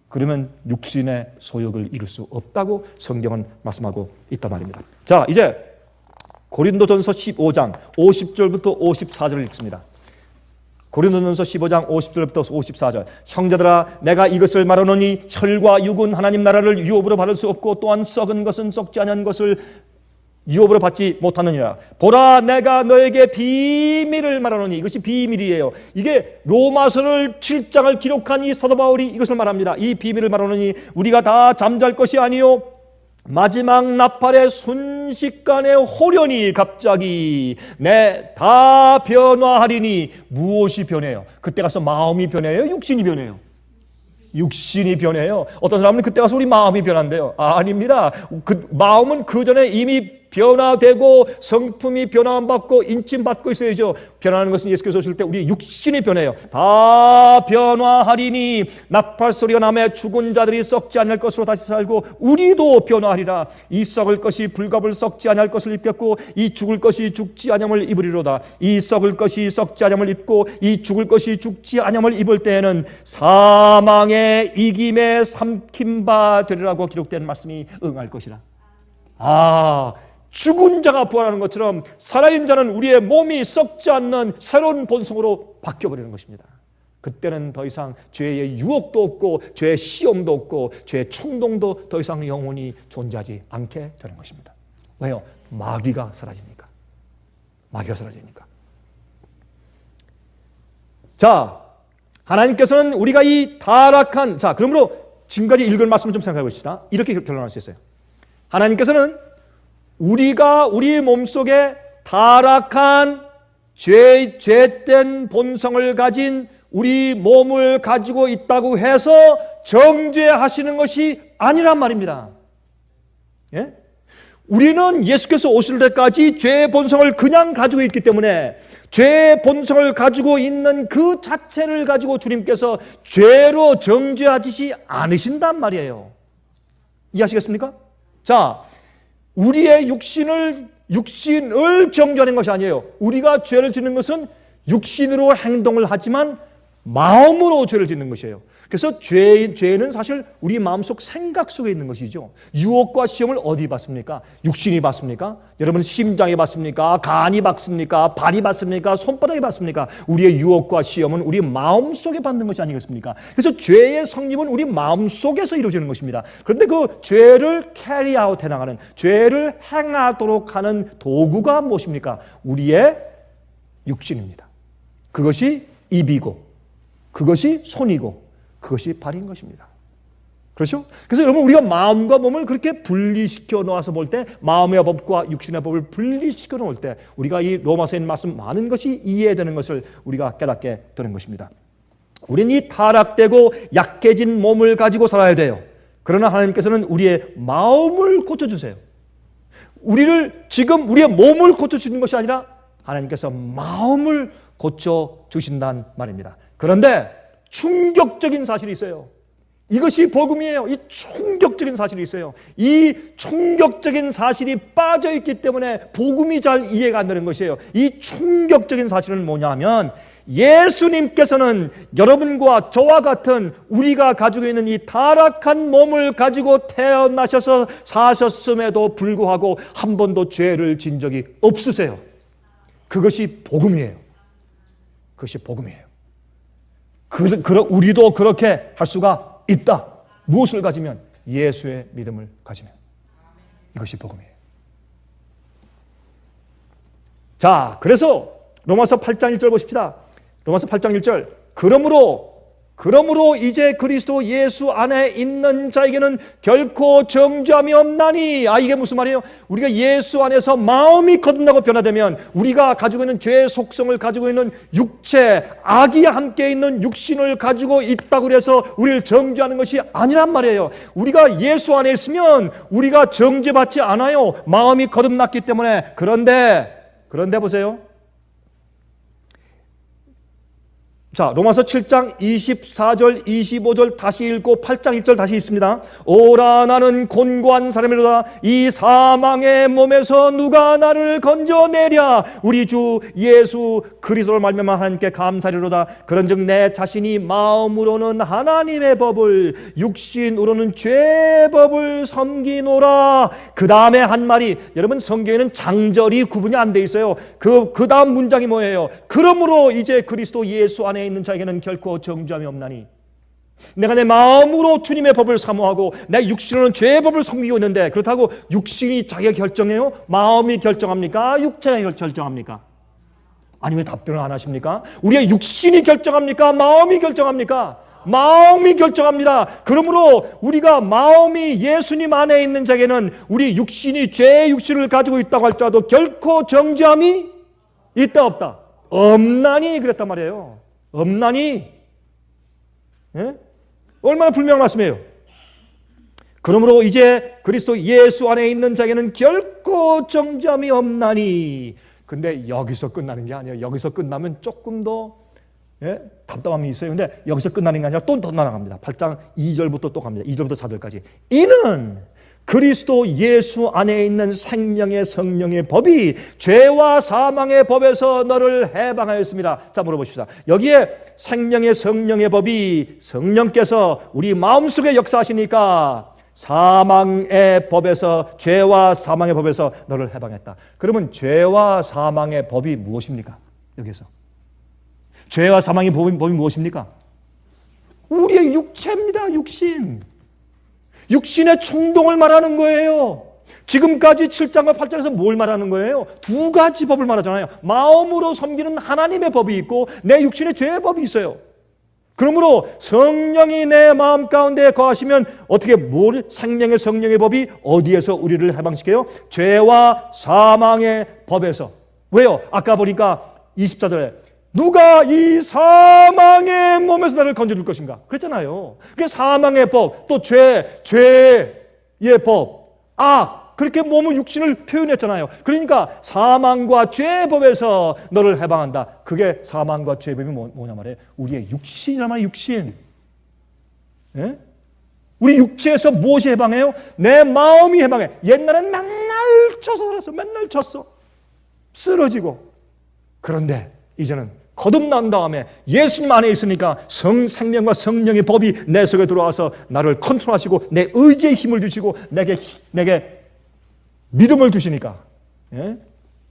그러면 육신의 소욕을 이룰 수 없다고 성경은 말씀하고 있단 말입니다. 자, 이제 고린도전서 15장 50절부터 54절을 읽습니다. 고린도전서 15장 50절부터 54절. 형제들아, 내가 이것을 말하노니 혈과 육은 하나님 나라를 유업으로 받을 수 없고 또한 썩은 것은 썩지 않은 것을 유업으로 받지 못하느니라. 보라, 내가 너에게 비밀을 말하노니. 이것이 비밀이에요. 이게 로마서를 7장을 기록한 이 사도 바울이 이것을 말합니다. 이 비밀을 말하노니 우리가 다 잠잘 것이 아니요 마지막 나팔의 순식간에 호련히 갑자기 내 다 변화하리니. 무엇이 변해요? 그때 가서 마음이 변해요? 육신이 변해요? 육신이 변해요. 어떤 사람은 그때 가서 우리 마음이 변한대요. 아닙니다. 그 마음은 그 전에 이미 변화되고 성품이 변화받고 인침받고 있어야죠. 변하는 것은 예수께서 오실 때 우리 육신이 변해요. 다 변화하리니 나팔 소리가 나매 죽은 자들이 썩지 않을 것으로 다시 살고 우리도 변화하리라. 이 썩을 것이 불갑을 썩지 않을 것을 입겠고 이 죽을 것이 죽지 아니함을 입으리로다. 이 썩을 것이 썩지 아니함을 입고 이 죽을 것이 죽지 아니함을 입을 때에는 사망의 이김에 삼킨 바 되리라고 기록된 말씀이 응할 것이라. 죽은 자가 부활하는 것처럼 살아있는 자는 우리의 몸이 썩지 않는 새로운 본성으로 바뀌어버리는 것입니다. 그때는 더 이상 죄의 유혹도 없고 죄의 시험도 없고 죄의 충동도 더 이상 영원히 존재하지 않게 되는 것입니다. 왜요? 마귀가 사라지니까. 마귀가 사라지니까. 자, 하나님께서는 우리가 이 타락한, 자, 그러므로 지금까지 읽은 말씀을 좀 생각해 봅시다. 이렇게 결론할 수 있어요. 하나님께서는 우리가 우리 몸속에 타락한 죄된 본성을 가진 우리 몸을 가지고 있다고 해서 정죄하시는 것이 아니란 말입니다. 예? 우리는 예수께서 오실 때까지 죄의 본성을 그냥 가지고 있기 때문에 죄의 본성을 가지고 있는 그 자체를 가지고 주님께서 죄로 정죄하지 않으신단 말이에요. 이해하시겠습니까? 자, 우리의 육신을 정죄하는 것이 아니에요. 우리가 죄를 짓는 것은 육신으로 행동을 하지만 마음으로 죄를 짓는 것이에요. 그래서 죄는 사실 우리 마음속 생각 속에 있는 것이죠. 유혹과 시험을 어디 받습니까? 육신이 받습니까? 여러분 심장이 받습니까? 간이 받습니까? 발이 받습니까? 손바닥이 받습니까? 우리의 유혹과 시험은 우리 마음 속에 받는 것이 아니겠습니까? 그래서 죄의 성립은 우리 마음 속에서 이루어지는 것입니다. 그런데 그 죄를 캐리아웃 해나가는, 죄를 행하도록 하는 도구가 무엇입니까? 우리의 육신입니다. 그것이 입이고 그것이 손이고 그것이 발인 것입니다. 그렇죠? 그래서 여러분 우리가 마음과 몸을 그렇게 분리시켜 놓아서 볼 때, 마음의 법과 육신의 법을 분리시켜 놓을 때 우리가 이 로마서에 있는 말씀 많은 것이 이해되는 것을 우리가 깨닫게 되는 것입니다. 우리는 이 타락되고 약해진 몸을 가지고 살아야 돼요. 그러나 하나님께서는 우리의 마음을 고쳐주세요. 지금 우리의 몸을 고쳐주는 것이 아니라 하나님께서 마음을 고쳐주신단 말입니다. 그런데 충격적인 사실이 있어요. 이것이 복음이에요. 이 충격적인 사실이 있어요. 이 충격적인 사실이 빠져있기 때문에 복음이 잘 이해가 안 되는 것이에요. 이 충격적인 사실은 뭐냐면 예수님께서는 여러분과 저와 같은 우리가 가지고 있는 이 타락한 몸을 가지고 태어나셔서 사셨음에도 불구하고 한 번도 죄를 진 적이 없으세요. 그것이 복음이에요. 그것이 복음이에요. 우리도 그렇게 할 수가 있다. 무엇을 가지면? 예수의 믿음을 가지면. 이것이 복음이에요. 자, 그래서 로마서 8장 1절 보십시다. 로마서 8장 1절. 그러므로 이제 그리스도 예수 안에 있는 자에게는 결코 정죄함이 없나니. 이게 무슨 말이에요? 우리가 예수 안에서 마음이 거듭나고 변화되면 우리가 가지고 있는 죄의 속성을 가지고 있는 육체, 악이 함께 있는 육신을 가지고 있다고 해서 우리를 정죄하는 것이 아니란 말이에요. 우리가 예수 안에 있으면 우리가 정죄받지 않아요. 마음이 거듭났기 때문에. 그런데 보세요. 자, 로마서 7장 24절 25절 다시 읽고 8장 1절 다시 읽습니다. 오라 나는 곤고한 사람이로다. 이 사망의 몸에서 누가 나를 건져내랴. 우리 주 예수 그리스도를 말미암아 하나님께 감사리로다. 그런즉 내 자신이 마음으로는 하나님의 법을, 육신으로는 죄의 법을 섬기노라. 그 다음에 한 말이, 여러분 성경에는 장절이 구분이 안 돼 있어요. 그 다음 문장이 뭐예요? 그러므로 이제 그리스도 예수 안에 있는 자에게는 결코 정죄함이 없나니. 내가 내 마음으로 주님의 법을 사모하고 내 육신으로는 죄의 법을 섬기고 있는데, 그렇다고 육신이 자기가 결정해요? 마음이 결정합니까? 육체가 결정합니까? 아니, 왜 답변을 안 하십니까? 우리의 육신이 결정합니까? 마음이 결정합니까? 마음이 결정합니다. 그러므로 우리가 마음이 예수님 안에 있는 자에게는 우리 육신이 죄의 육신을 가지고 있다고 할지라도 결코 정죄함이 있다 없다? 없나니 그랬단 말이에요. 없나니? 예? 얼마나 분명한 말씀이에요. 그러므로 이제 그리스도 예수 안에 있는 자에게는 결코 정죄함이 없나니. 근데 여기서 끝나는 게 아니에요. 여기서 끝나면 조금 더 답답함이 있어요. 근데 여기서 끝나는 게 아니라 또 더 나아갑니다. 8장 2절부터 또 갑니다. 2절부터 4절까지. 이는 그리스도 예수 안에 있는 생명의 성령의 법이 죄와 사망의 법에서 너를 해방하였습니다. 자, 물어보십시다. 여기에 생명의 성령의 법이 성령께서 우리 마음속에 역사하시니까 사망의 법에서, 죄와 사망의 법에서 너를 해방했다. 그러면 죄와 사망의 법이 무엇입니까? 여기서 죄와 사망의 법이 무엇입니까? 우리의 육체입니다. 육신의 충동을 말하는 거예요. 지금까지 7장과 8장에서 뭘 말하는 거예요? 두 가지 법을 말하잖아요. 마음으로 섬기는 하나님의 법이 있고 내 육신의 죄의 법이 있어요. 그러므로 성령이 내 마음 가운데 거하시면 어떻게 생명의 성령의 법이 어디에서 우리를 해방시켜요? 죄와 사망의 법에서. 왜요? 아까 보니까 24절에 누가 이 사망의 몸에서 나를 건져줄 것인가? 그랬잖아요. 그게 사망의 법, 또 죄의 법, 그렇게 몸의 육신을 표현했잖아요. 그러니까 사망과 죄의 법에서 너를 해방한다. 그게 사망과 죄의 법이 뭐냐 말이에요? 우리의 육신이란 말이에요. 육신. 예? 우리 육체에서 무엇이 해방해요? 내 마음이 해방해. 옛날엔 맨날 쳐서 살았어. 맨날 쳤어. 쓰러지고. 그런데 이제는 거듭난 다음에 예수님 안에 있으니까 생명과 성령의 법이 내 속에 들어와서 나를 컨트롤하시고 내 의지에 힘을 주시고 내게 믿음을 주시니까,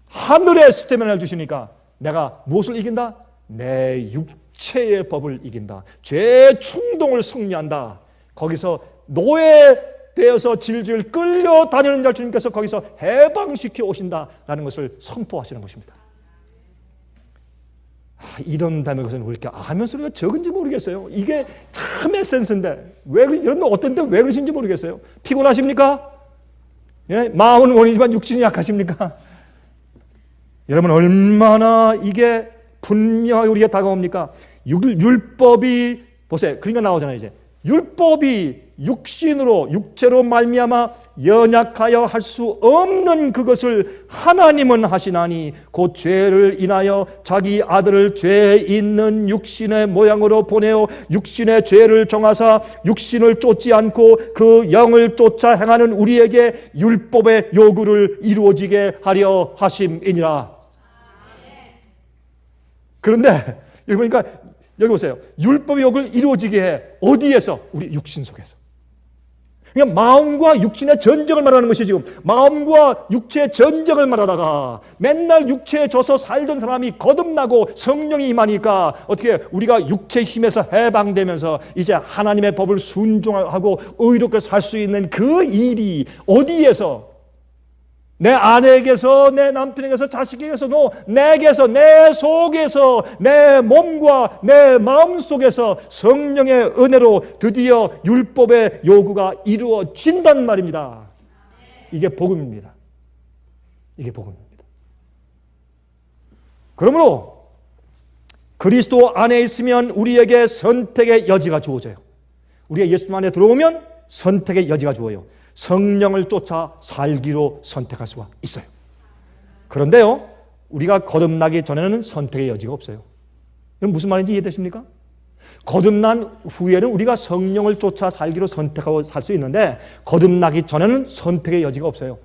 하늘의 스태미나를 주시니까 내가 무엇을 이긴다? 내 육체의 법을 이긴다. 죄의 충동을 승리한다. 거기서 노예되어서 질질 끌려다니는 자 주님께서 거기서 해방시켜 오신다라는 것을 선포하시는 것입니다. 이런 다음에 그것은 왜 이렇게 아멘 소리가 적은지 모르겠어요. 이게 참 에센스인데 여러분 어떤 때 왜 그러신지 모르겠어요. 피곤하십니까? 예? 마음은 원이지만 육신이 약하십니까? 여러분 얼마나 이게 분명하게 우리가 다가옵니까? 율법이 보세요. 그러니까 나오잖아요. 이제 율법이 육체로 말미암아 연약하여 할 수 없는 그것을 하나님은 하시나니 곧 죄를 인하여 자기 아들을 죄 있는 육신의 모양으로 보내어 육신의 죄를 정하사 육신을 쫓지 않고 그 영을 쫓아 행하는 우리에게 율법의 요구를 이루어지게 하려 하심이니라. 그런데 여기 보니까 여기 보세요. 율법의 요구를 이루어지게 해. 어디에서? 우리 육신 속에서. 그러니까 마음과 육신의 전쟁을 말하는 것이 지금 마음과 육체의 전쟁을 말하다가 맨날 육체에 져서 살던 사람이 거듭나고 성령이 임하니까 어떻게 우리가 육체 힘에서 해방되면서 이제 하나님의 법을 순종하고 의롭게 살 수 있는 그 일이 어디에서 내 아내에게서 내 남편에게서 자식에게서도 내게서 내 속에서 내 몸과 내 마음 속에서 성령의 은혜로 드디어 율법의 요구가 이루어진단 말입니다. 이게 복음입니다. 이게 복음입니다. 그러므로 그리스도 안에 있으면 우리에게 선택의 여지가 주어져요. 우리가 예수님 안에 들어오면 선택의 여지가 주어요. 성령을 쫓아 살기로 선택할 수가 있어요. 그런데요, 우리가 거듭나기 전에는 선택의 여지가 없어요. 그럼 무슨 말인지 이해되십니까? 거듭난 후에는 우리가 성령을 쫓아 살기로 선택하고 살 수 있는데 거듭나기 전에는 선택의 여지가 없어요.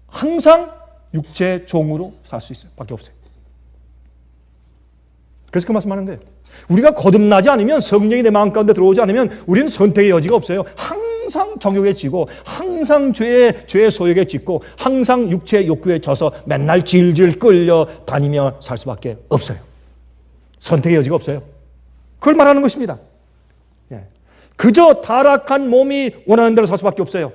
항상 육체의 종으로 살 수 있어요. 밖에 없어요. 그래서 그 말씀하는 거예요. 우리가 거듭나지 않으면, 성령이 내 마음 가운데 들어오지 않으면 우리는 선택의 여지가 없어요. 항상 정욕에 지고 항상 죄의 소욕에 짖고 항상 육체의 욕구에 져서 맨날 질질 끌려 다니며 살 수밖에 없어요. 선택의 여지가 없어요. 그걸 말하는 것입니다. 그저 타락한 몸이 원하는 대로 살 수밖에 없어요.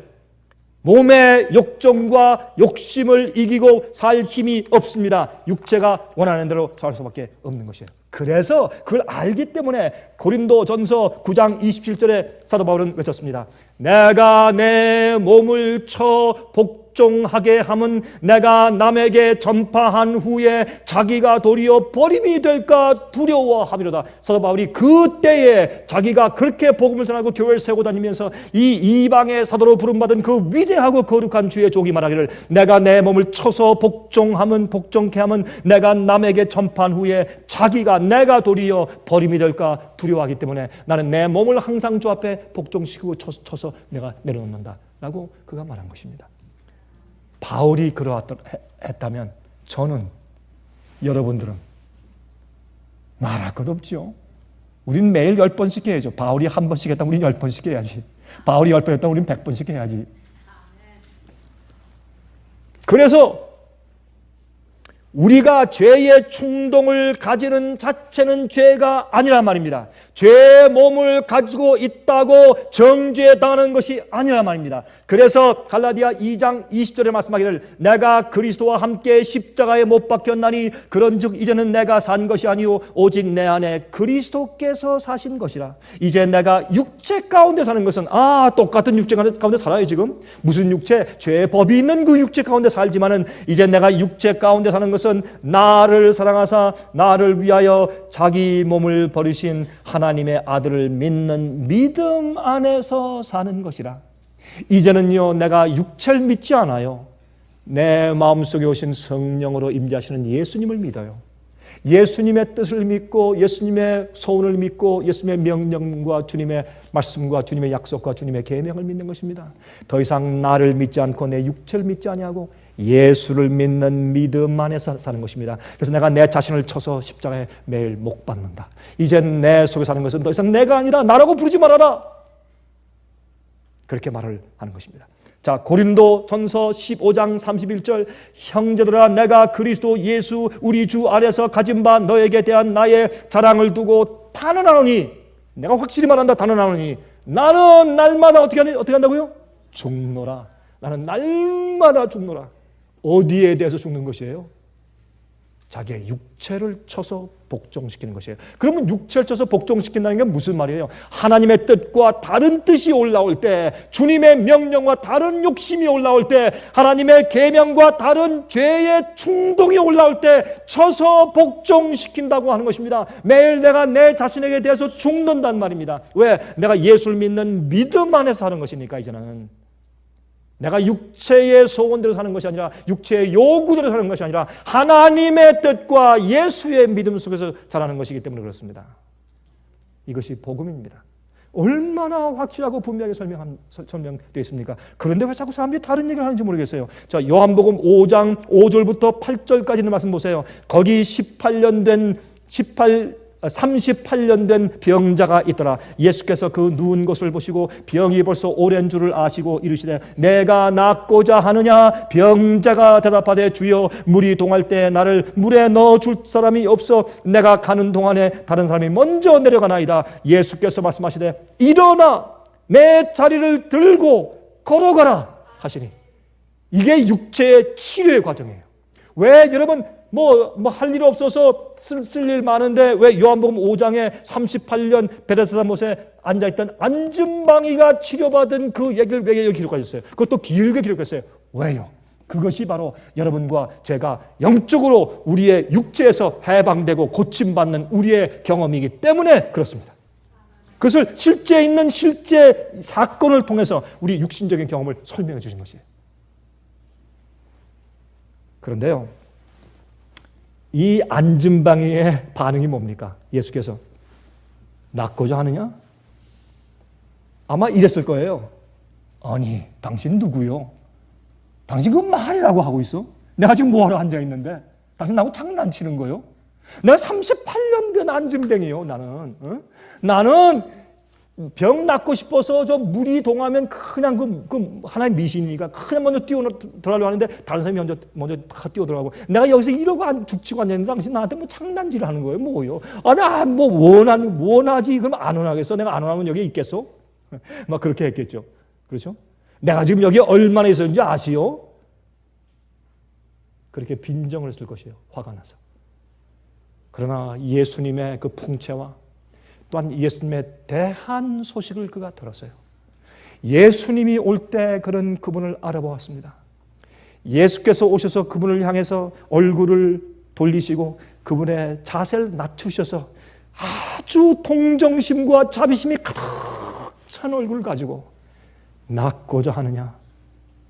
몸의 욕정과 욕심을 이기고 살 힘이 없습니다. 육체가 원하는 대로 살 수밖에 없는 것이에요. 그래서 그걸 알기 때문에 고린도전서 9장 27절에 사도 바울은 외쳤습니다. 내가 내 몸을 쳐 복종하게 함은 내가 남에게 전파한 후에 자기가 도리어 버림이 될까 두려워함이로다. 사도 바울이 그때에 자기가 그렇게 복음을 전하고 교회를 세우고 다니면서 이 이방의 사도로 부름받은 그 위대하고 거룩한 주의 종이 말하기를 내가 내 몸을 쳐서 복종케 함은 내가 남에게 전파한 후에 자기가 내가 도리어 버림이 될까 두려워하기 때문에 나는 내 몸을 항상 주 앞에 복종시키고 쳐서 내가 내려놓는다 라고 그가 말한 것입니다. 바울이 그러했다면 저는, 여러분들은 말할 것 없죠. 우린 매일 10번씩 해야죠. 바울이 한 번씩 했다면 우린 10번씩 해야지. 바울이 10번 했다면 우린 100번씩 해야지. 그래서 우리가 죄의 충동을 가지는 자체는 죄가 아니란 말입니다. 죄의 몸을 가지고 있다고 정죄 당하는 것이 아니란 말입니다. 그래서 갈라디아 2장 20절에 말씀하기를 내가 그리스도와 함께 십자가에 못 박혔나니 그런즉 이제는 내가 산 것이 아니요 오직 내 안에 그리스도께서 사신 것이라. 이제 내가 육체 가운데 사는 것은 똑같은 육체 가운데 살아요. 지금 무슨 육체? 죄의 법이 있는 그 육체 가운데 살지만은 이제 내가 육체 가운데 사는 것은 나를 사랑하사 나를 위하여 자기 몸을 버리신 하나님의 아들을 믿는 믿음 안에서 사는 것이라. 이제는요 내가 육체를 믿지 않아요. 내 마음속에 오신 성령으로 임재하시는 예수님을 믿어요. 예수님의 뜻을 믿고 예수님의 소원을 믿고 예수님의 명령과 주님의 말씀과 주님의 약속과 주님의 계명을 믿는 것입니다. 더 이상 나를 믿지 않고 내 육체를 믿지 아니하고 예수를 믿는 믿음 안에서 사는 것입니다. 그래서 내가 내 자신을 쳐서 십자가에 매일 못 박는다. 이젠 내 속에 사는 것은 더 이상 내가 아니라 나라고 부르지 말아라. 그렇게 말을 하는 것입니다. 자, 고린도전서 15장 31절 형제들아 내가 그리스도 예수 우리 주 안에서 가진 바 너에게 대한 나의 자랑을 두고 단언하노니, 내가 확실히 말한다. 단언하노니 나는 날마다 어떻게 한다고요? 죽노라. 나는 날마다 죽노라. 어디에 대해서 죽는 것이에요? 자기의 육체를 쳐서 복종시키는 것이에요. 그러면 육체를 쳐서 복종시킨다는 게 무슨 말이에요? 하나님의 뜻과 다른 뜻이 올라올 때, 주님의 명령과 다른 욕심이 올라올 때, 하나님의 계명과 다른 죄의 충동이 올라올 때 쳐서 복종시킨다고 하는 것입니다. 매일 내가 내 자신에게 대해서 죽는단 말입니다. 왜? 내가 예수를 믿는 믿음 안에서 하는 것이니까. 이제는 내가 육체의 소원대로 사는 것이 아니라 육체의 요구대로 사는 것이 아니라 하나님의 뜻과 예수의 믿음 속에서 자라는 것이기 때문에 그렇습니다. 이것이 복음입니다. 얼마나 확실하고 분명하게 설명되어 있습니까? 그런데 왜 자꾸 사람들이 다른 얘기를 하는지 모르겠어요. 자, 요한복음 5장 5절부터 8절까지 있는 말씀 보세요. 거기 18년 된 38년 된 병자가 있더라. 예수께서 그 누운 것을 보시고 병이 벌써 오랜 줄을 아시고 이르시되 내가 낫고자 하느냐? 병자가 대답하되 주여 물이 동할 때 나를 물에 넣어줄 사람이 없어 내가 가는 동안에 다른 사람이 먼저 내려가나이다. 예수께서 말씀하시되 일어나 내 자리를 들고 걸어가라 하시니, 이게 육체의 치료의 과정이에요. 왜 여러분 할 일 없어서 쓸 일 많은데 왜 요한복음 5장에 38년 베데스다 못에 앉아있던 안진방이가 치료받은 그 얘기를 왜 여기 기록하셨어요? 그것도 길게 기록했어요. 왜요? 그것이 바로 여러분과 제가 영적으로 우리의 육체에서 해방되고 고침받는 우리의 경험이기 때문에 그렇습니다. 그것을 실제 있는 실제 사건을 통해서 우리 육신적인 경험을 설명해 주신 것이에요. 그런데요, 이 안진방이의 반응이 뭡니까? 예수께서 낫고자 하느냐? 아마 이랬을 거예요. 아니, 당신 누구요? 당신 그 말이라고 하고 있어? 내가 지금 뭐하러 앉아있는데? 당신 나하고 장난치는 거요? 내가 38년 된 안진뱅이요, 나는. 나는 병 낫고 싶어서 저 물이 동하면 그냥 그 하나의 미신이니까 그냥 먼저 들어가려고 하는데 다른 사람이 먼저 다 뛰어 들어가고 내가 여기서 이러고 죽치고 앉아있는데 당신 나한테 뭐 장난질을 하는 거예요? 뭐요? 나 뭐 원하지? 그럼 안 원하겠어? 내가 안 원하면 여기 있겠어? 막 그렇게 했겠죠. 그렇죠? 내가 지금 여기 얼마나 있었는지 아시오? 그렇게 빈정을 했을 것이에요. 화가 나서. 그러나 예수님의 그 풍채와 또한 예수님의 대한 소식을 그가 들었어요. 예수님이 올 때 그는 그분을 알아보았습니다. 예수께서 오셔서 그분을 향해서 얼굴을 돌리시고 그분의 자세를 낮추셔서 아주 동정심과 자비심이 가득 찬 얼굴을 가지고 낫고자 하느냐?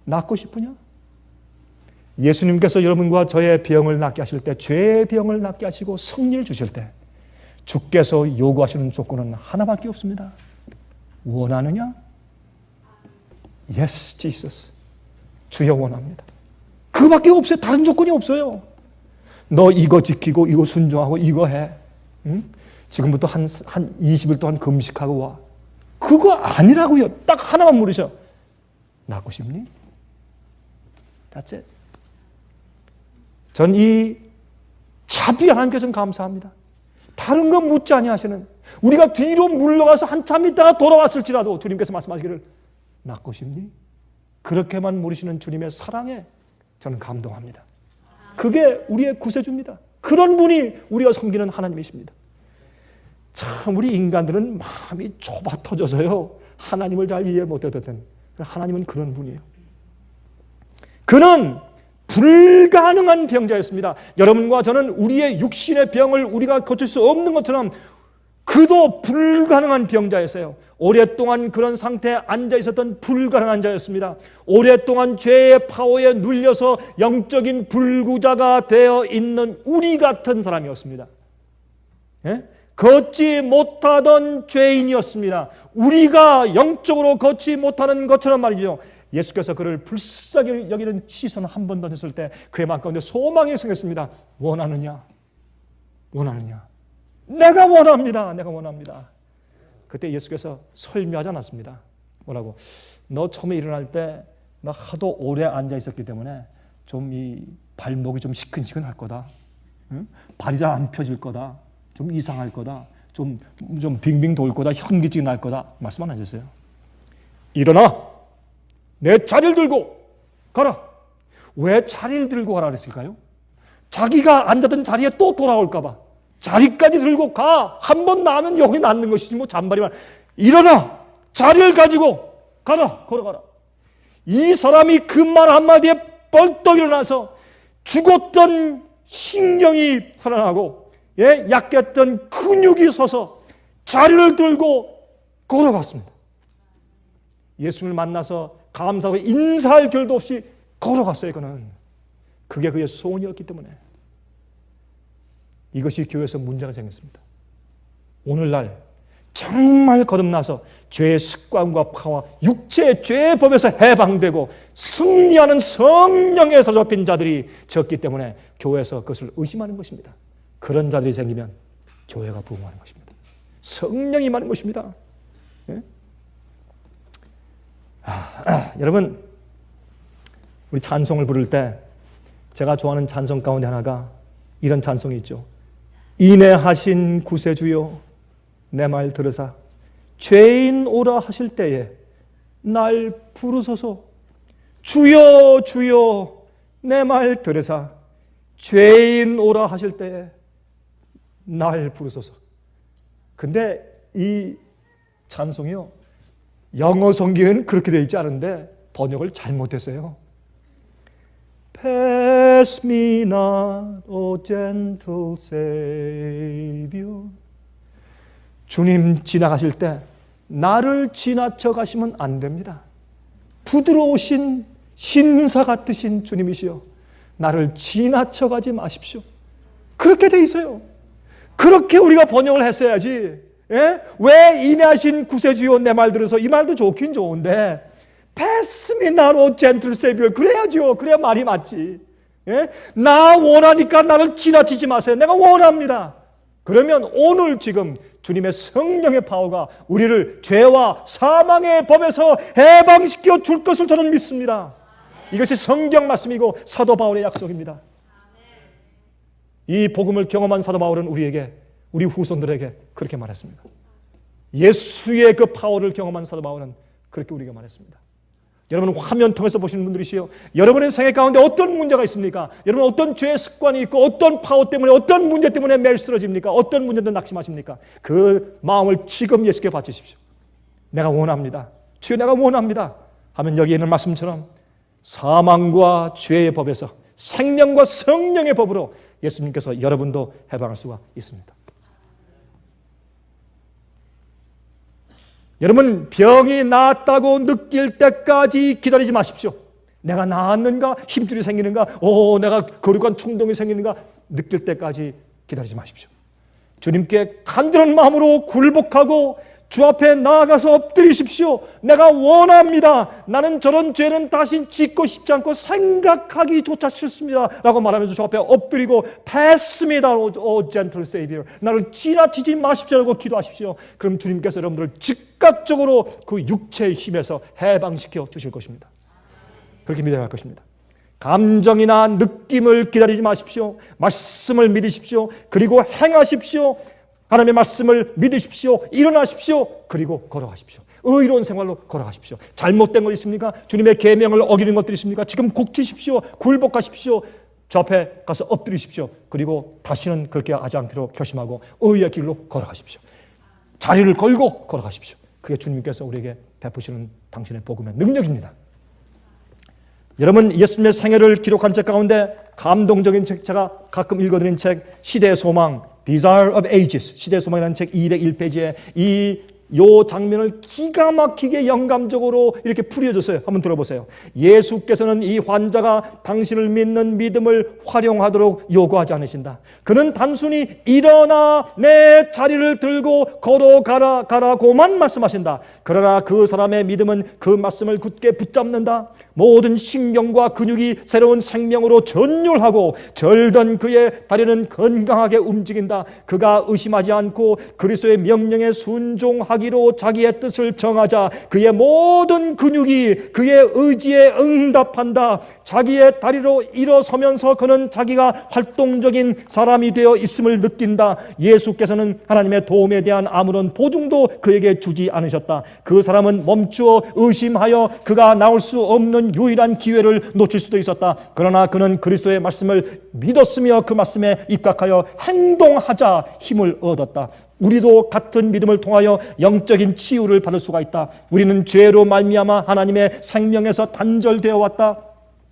낫고 싶으냐? 예수님께서 여러분과 저의 병을 낫게 하실 때, 죄의 병을 낫게 하시고 승리를 주실 때 주께서 요구하시는 조건은 하나밖에 없습니다. 원하느냐? Yes, Jesus. 주여 원합니다. 그밖에 없어요. 다른 조건이 없어요. 너 이거 지키고 이거 순종하고 이거 해. 응? 지금부터 한 20일 동안 금식하고 와. 그거 아니라고요. 딱 하나만 물으셔. 낫고 싶니? That's it. 전 이 자비 하나님께 좀 감사합니다. 다른 건 묻지 아니하시는, 우리가 뒤로 물러가서 한참 있다가 돌아왔을지라도 주님께서 말씀하시기를 낫고 싶니? 그렇게만 물으시는 주님의 사랑에 저는 감동합니다. 그게 우리의 구세주입니다. 그런 분이 우리가 섬기는 하나님이십니다. 참 우리 인간들은 마음이 좁아 터져서요 하나님을 잘 이해 못하거든. 하나님은 그런 분이에요. 그는 불가능한 병자였습니다. 여러분과 저는 우리의 육신의 병을 우리가 고칠 수 없는 것처럼 그도 불가능한 병자였어요. 오랫동안 그런 상태에 앉아 있었던 불가능한 자였습니다. 오랫동안 죄의 파워에 눌려서 영적인 불구자가 되어 있는 우리 같은 사람이었습니다. 예? 걷지 못하던 죄인이었습니다. 우리가 영적으로 걷지 못하는 것처럼 말이죠. 예수께서 그를 불쌍히 여기는 시선을 한 번 던졌을 때 그의 마음 가운데 소망이 생겼습니다. 원하느냐? 원하느냐? 내가 원합니다. 내가 원합니다. 그때 예수께서 설명하지 않았습니다. 뭐라고? 너 처음에 일어날 때 너 하도 오래 앉아 있었기 때문에 좀 이 발목이 좀 시큰시큰할 거다. 응? 발이 잘 안 펴질 거다. 좀 이상할 거다. 좀 빙빙 돌 거다. 현기증이 날 거다. 말씀 안 하셨어요? 일어나! 내 자리를 들고 가라. 왜 자리를 들고 가라 그랬을까요? 자기가 앉았던 자리에 또 돌아올까 봐. 자리까지 들고 가. 한 번 나면 여기 낫는 것이지 뭐 잔발이만. 일어나. 자리를 가지고 가라. 걸어가라. 이 사람이 그 말 한마디에 벌떡 일어나서 죽었던 신경이 살아나고 약했던 근육이 서서 자리를 들고 걸어갔습니다. 예수님을 만나서 감사하고 인사할 겨를도 없이 걸어갔어요. 그는 그게 그의 소원이었기 때문에. 이것이 교회에서 문제가 생겼습니다. 오늘날 정말 거듭나서 죄의 습관과 파와 육체의 죄의 법에서 해방되고 승리하는 성령에 사로잡힌 자들이 적기 때문에 교회에서 그것을 의심하는 것입니다. 그런 자들이 생기면 교회가 부흥하는 것입니다. 성령이 임하는 것입니다. 예? 여러분, 우리 찬송을 부를 때 제가 좋아하는 찬송 가운데 하나가 이런 찬송이 있죠. 인애하신 구세주여 내 말 들으사 죄인 오라 하실 때에 날 부르소서. 주여 주여 내 말 들으사 죄인 오라 하실 때에 날 부르소서. 근데 이 찬송이요, 영어 성경은 그렇게 되어 있지 않은데 번역을 잘못했어요. Pass me not, O gentle Savior. 주님 지나가실 때 나를 지나쳐 가시면 안 됩니다. 부드러우신 신사 같으신 주님이시여 나를 지나쳐 가지 마십시오. 그렇게 돼 있어요. 그렇게 우리가 번역을 했어야지. 예? 왜 인하신 구세주여 내 말 들어서, 이 말도 좋긴 좋은데 Pass me not, O gentle Savior 그래야죠. 그래야 말이 맞지. 예? 나 원하니까 나를 지나치지 마세요. 내가 원합니다. 그러면 오늘 지금 주님의 성령의 파워가 우리를 죄와 사망의 법에서 해방시켜 줄 것을 저는 믿습니다. 이것이 성경 말씀이고 사도 바울의 약속입니다. 이 복음을 경험한 사도 바울은 우리에게, 우리 후손들에게 그렇게 말했습니다. 예수의 그 파워를 경험한 사도 바울은 그렇게 우리에게 말했습니다. 여러분, 화면 통해서 보시는 분들이시요, 여러분의 생애 가운데 어떤 문제가 있습니까? 여러분 어떤 죄의 습관이 있고 어떤 파워 때문에, 어떤 문제 때문에 매일 쓰러집니까? 어떤 문제든 낙심하십니까? 그 마음을 지금 예수께 바치십시오. 내가 원합니다. 주여 내가 원합니다 하면 여기 있는 말씀처럼 사망과 죄의 법에서 생명과 성령의 법으로 예수님께서 여러분도 해방할 수가 있습니다. 여러분, 병이 나았다고 느낄 때까지 기다리지 마십시오. 내가 나았는가? 힘줄이 생기는가? 내가 거룩한 충동이 생기는가? 느낄 때까지 기다리지 마십시오. 주님께 간절한 마음으로 굴복하고 주 앞에 나아가서 엎드리십시오. 내가 원합니다. 나는 저런 죄는 다시 짓고 싶지 않고 생각하기조차 싫습니다 라고 말하면서 주 앞에 엎드리고 Pass me not, O gentle Savior 나를 지나치지 마십시오 라고 기도하십시오. 그럼 주님께서 여러분들을 즉각적으로 그 육체의 힘에서 해방시켜 주실 것입니다. 그렇게 믿어야 할 것입니다. 감정이나 느낌을 기다리지 마십시오. 말씀을 믿으십시오. 그리고 행하십시오. 하나님의 말씀을 믿으십시오. 일어나십시오. 그리고 걸어가십시오. 의로운 생활로 걸어가십시오. 잘못된 것 있습니까? 주님의 계명을 어기는 것들이 있습니까? 지금 고치십시오. 굴복하십시오. 저 앞에 가서 엎드리십시오. 그리고 다시는 그렇게 하지 않기로 결심하고 의의 길로 걸어가십시오. 자리를 걸고 걸어가십시오. 그게 주님께서 우리에게 베푸시는 당신의 복음의 능력입니다. 여러분, 예수님의 생애를 기록한 책 가운데 감동적인 책, 제가 가끔 읽어드린 책 시대의 소망, Desire of Ages, 시대의 소망이라는 책 201페이지에 요 장면을 기가 막히게 영감적으로 이렇게 풀이해줬어요. 한번 들어보세요. 예수께서는 이 환자가 당신을 믿는 믿음을 활용하도록 요구하지 않으신다. 그는 단순히 일어나 내 자리를 들고 걸어가라고만 말씀하신다. 그러나 그 사람의 믿음은 그 말씀을 굳게 붙잡는다. 모든 신경과 근육이 새로운 생명으로 전율하고 절던 그의 다리는 건강하게 움직인다. 그가 의심하지 않고 그리스도의 명령에 순종하기로 자기의 뜻을 정하자 그의 모든 근육이 그의 의지에 응답한다. 자기의 다리로 일어서면서 그는 자기가 활동적인 사람이 되어 있음을 느낀다. 예수께서는 하나님의 도움에 대한 아무런 보증도 그에게 주지 않으셨다. 그 사람은 멈추어 의심하여 그가 나올 수 없는 유일한 기회를 놓칠 수도 있었다. 그러나 그는 그리스도의 말씀을 믿었으며 그 말씀에 입각하여 행동하자 힘을 얻었다. 우리도 같은 믿음을 통하여 영적인 치유를 받을 수가 있다. 우리는 죄로 말미암아 하나님의 생명에서 단절되어 왔다.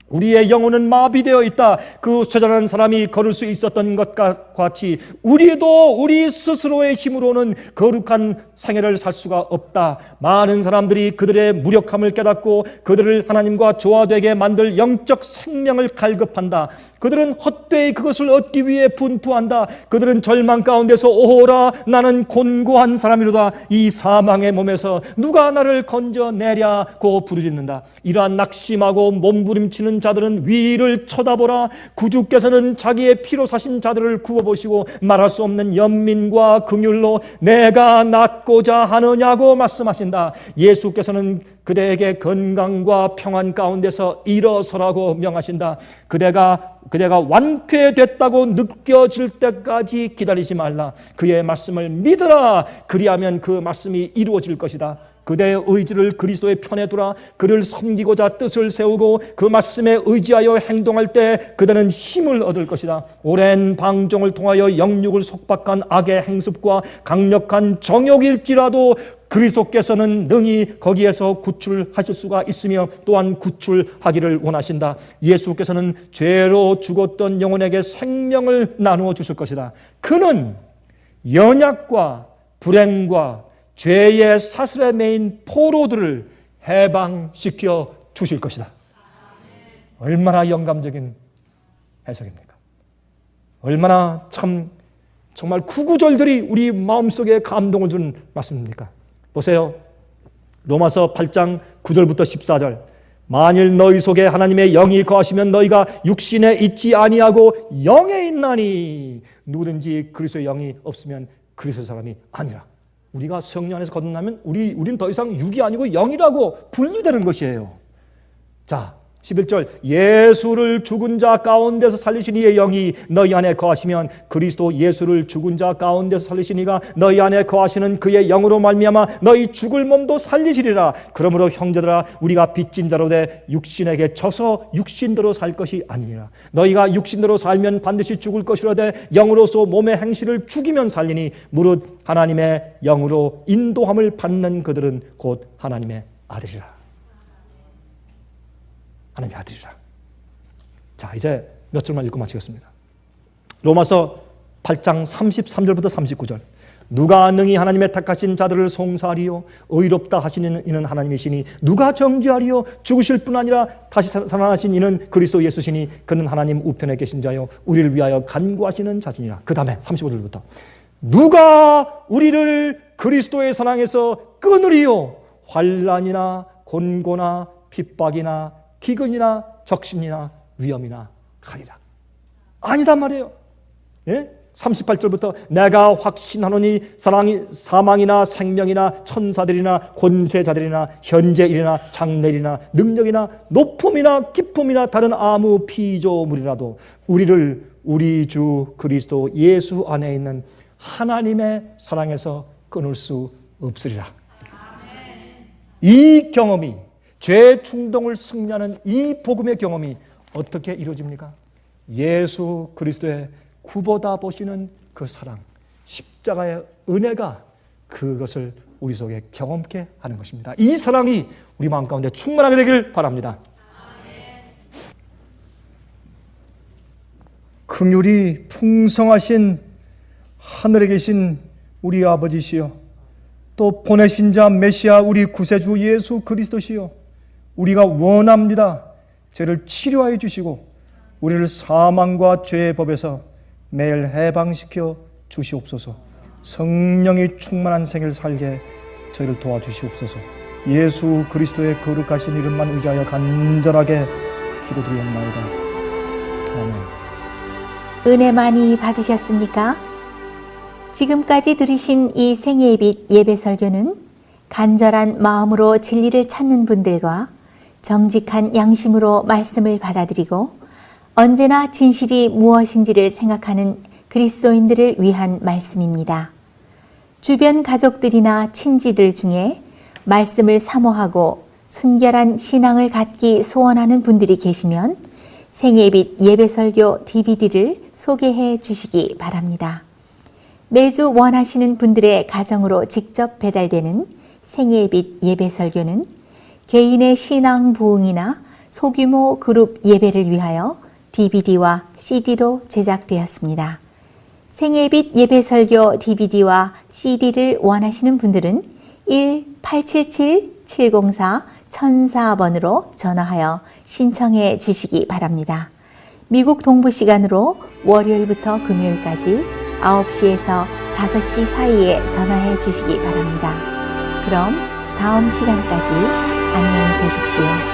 우리의 영혼은 마비되어 있다. 그 쇠잔한 사람이 걸을 수 있었던 것과 같이 우리도 우리 스스로의 힘으로는 거룩한 생애를 살 수가 없다. 많은 사람들이 그들의 무력함을 깨닫고 그들을 하나님과 조화되게 만들 영적 생명을 갈급한다. 그들은 헛되이 그것을 얻기 위해 분투한다. 그들은 절망 가운데서 오호라 나는 곤고한 사람이로다. 이 사망의 몸에서 누가 나를 건져내랴고 부르짖는다. 이러한 낙심하고 몸부림치는 자들은 위를 쳐다보라. 구주께서는 자기의 피로 사신 자들을 구원 두고 보시고 말할 수 없는 연민과 긍휼로 내가 낫고자 하느냐고 말씀하신다. 예수께서는 그대에게 건강과 평안 가운데서 일어서라고 명하신다. 그대가 완쾌됐다고 느껴질 때까지 기다리지 말라. 그의 말씀을 믿으라. 그리하면 그 말씀이 이루어질 것이다. 그대의 의지를 그리스도의 편에 두라. 그를 섬기고자 뜻을 세우고 그 말씀에 의지하여 행동할 때 그대는 힘을 얻을 것이다. 오랜 방종을 통하여 영육을 속박한 악의 행습과 강력한 정욕일지라도 그리스도께서는 능히 거기에서 구출하실 수가 있으며 또한 구출하기를 원하신다. 예수께서는 죄로 죽었던 영혼에게 생명을 나누어 주실 것이다. 그는 연약과 불행과 죄의 사슬에 매인 포로들을 해방시켜 주실 것이다. 얼마나 영감적인 해석입니까? 얼마나 정말 구구절절이 우리 마음속에 감동을 주는 말씀입니까? 보세요. 로마서 8장 9절부터 14절. 만일 너희 속에 하나님의 영이 거하시면 너희가 육신에 있지 아니하고 영에 있나니 누구든지 그리스도의 영이 없으면 그리스도의 사람이 아니라. 우리가 성령 안에서 거듭나면 우린 더 이상 육이 아니고 영이라고 분류되는 것이에요. 자, 11절. 예수를 죽은 자 가운데서 살리신 이의 영이 너희 안에 거하시면 그리스도 예수를 죽은 자 가운데서 살리신 이가 너희 안에 거하시는 그의 영으로 말미암아 너희 죽을 몸도 살리시리라. 그러므로 형제들아 우리가 빚진 자로 돼 육신에게 져서 육신대로 살 것이 아니니라. 너희가 육신대로 살면 반드시 죽을 것이라되 영으로서 몸의 행실을 죽이면 살리니 무릇 하나님의 영으로 인도함을 받는 그들은 곧 하나님의 아들이라. 하나님의 아들이라. 자, 이제 몇 절만 읽고 마치겠습니다. 로마서 8장 33절부터 39절. 누가 능히 하나님의 택하신 자들을 송사하리요? 의롭다 하시는 이는 하나님이시니 누가 정죄하리요? 죽으실 뿐 아니라 다시 살아나신 이는 그리스도 예수시니 그는 하나님 우편에 계신 자요 우리를 위하여 간구하시는 자신이라. 그 다음에 35절부터 누가 우리를 그리스도의 사랑에서 끊으리요? 환난이나 곤고나 핍박이나 기근이나 적신이나 위험이나 칼이라. 아니단 말이에요. 예? 38절부터 내가 확신하노니 사망이나 생명이나 천사들이나 권세자들이나 현재일이나 장래일이나 능력이나 높음이나 깊음이나 다른 아무 피조물이라도 우리를 우리 주 그리스도 예수 안에 있는 하나님의 사랑에서 끊을 수 없으리라. 이 경험이, 죄 충동을 승리하는 이 복음의 경험이 어떻게 이루어집니까? 예수 그리스도의 구보다 보시는 그 사랑, 십자가의 은혜가 그것을 우리 속에 경험케 하는 것입니다. 이 사랑이 우리 마음 가운데 충만하게 되길 바랍니다. 긍휼이 풍성하신 하늘에 계신 우리 아버지시여, 또 보내신 자 메시아 우리 구세주 예수 그리스도시여, 우리가 원합니다. 죄를 치료하여 주시고 우리를 사망과 죄의 법에서 매일 해방시켜 주시옵소서. 성령이 충만한 생을 살게 저희를 도와주시옵소서. 예수 그리스도의 거룩하신 이름만 의지하여 간절하게 기도드리옵나이다. 아멘. 은혜 많이 받으셨습니까? 지금까지 들으신 이 생애의 빛 예배 설교는 간절한 마음으로 진리를 찾는 분들과 정직한 양심으로 말씀을 받아들이고 언제나 진실이 무엇인지를 생각하는 그리스도인들을 위한 말씀입니다. 주변 가족들이나 친지들 중에 말씀을 사모하고 순결한 신앙을 갖기 소원하는 분들이 계시면 생애의 빛 예배설교 DVD를 소개해 주시기 바랍니다. 매주 원하시는 분들의 가정으로 직접 배달되는 생애의 빛 예배설교는 개인의 신앙 부흥이나 소규모 그룹 예배를 위하여 DVD와 CD로 제작되었습니다. 생애의 빛 예배설교 DVD와 CD를 원하시는 분들은 1-877-704-1004번으로 전화하여 신청해 주시기 바랍니다. 미국 동부시간으로 월요일부터 금요일까지 9시에서 5시 사이에 전화해 주시기 바랍니다. 그럼 다음 시간까지 안녕히 계십시오.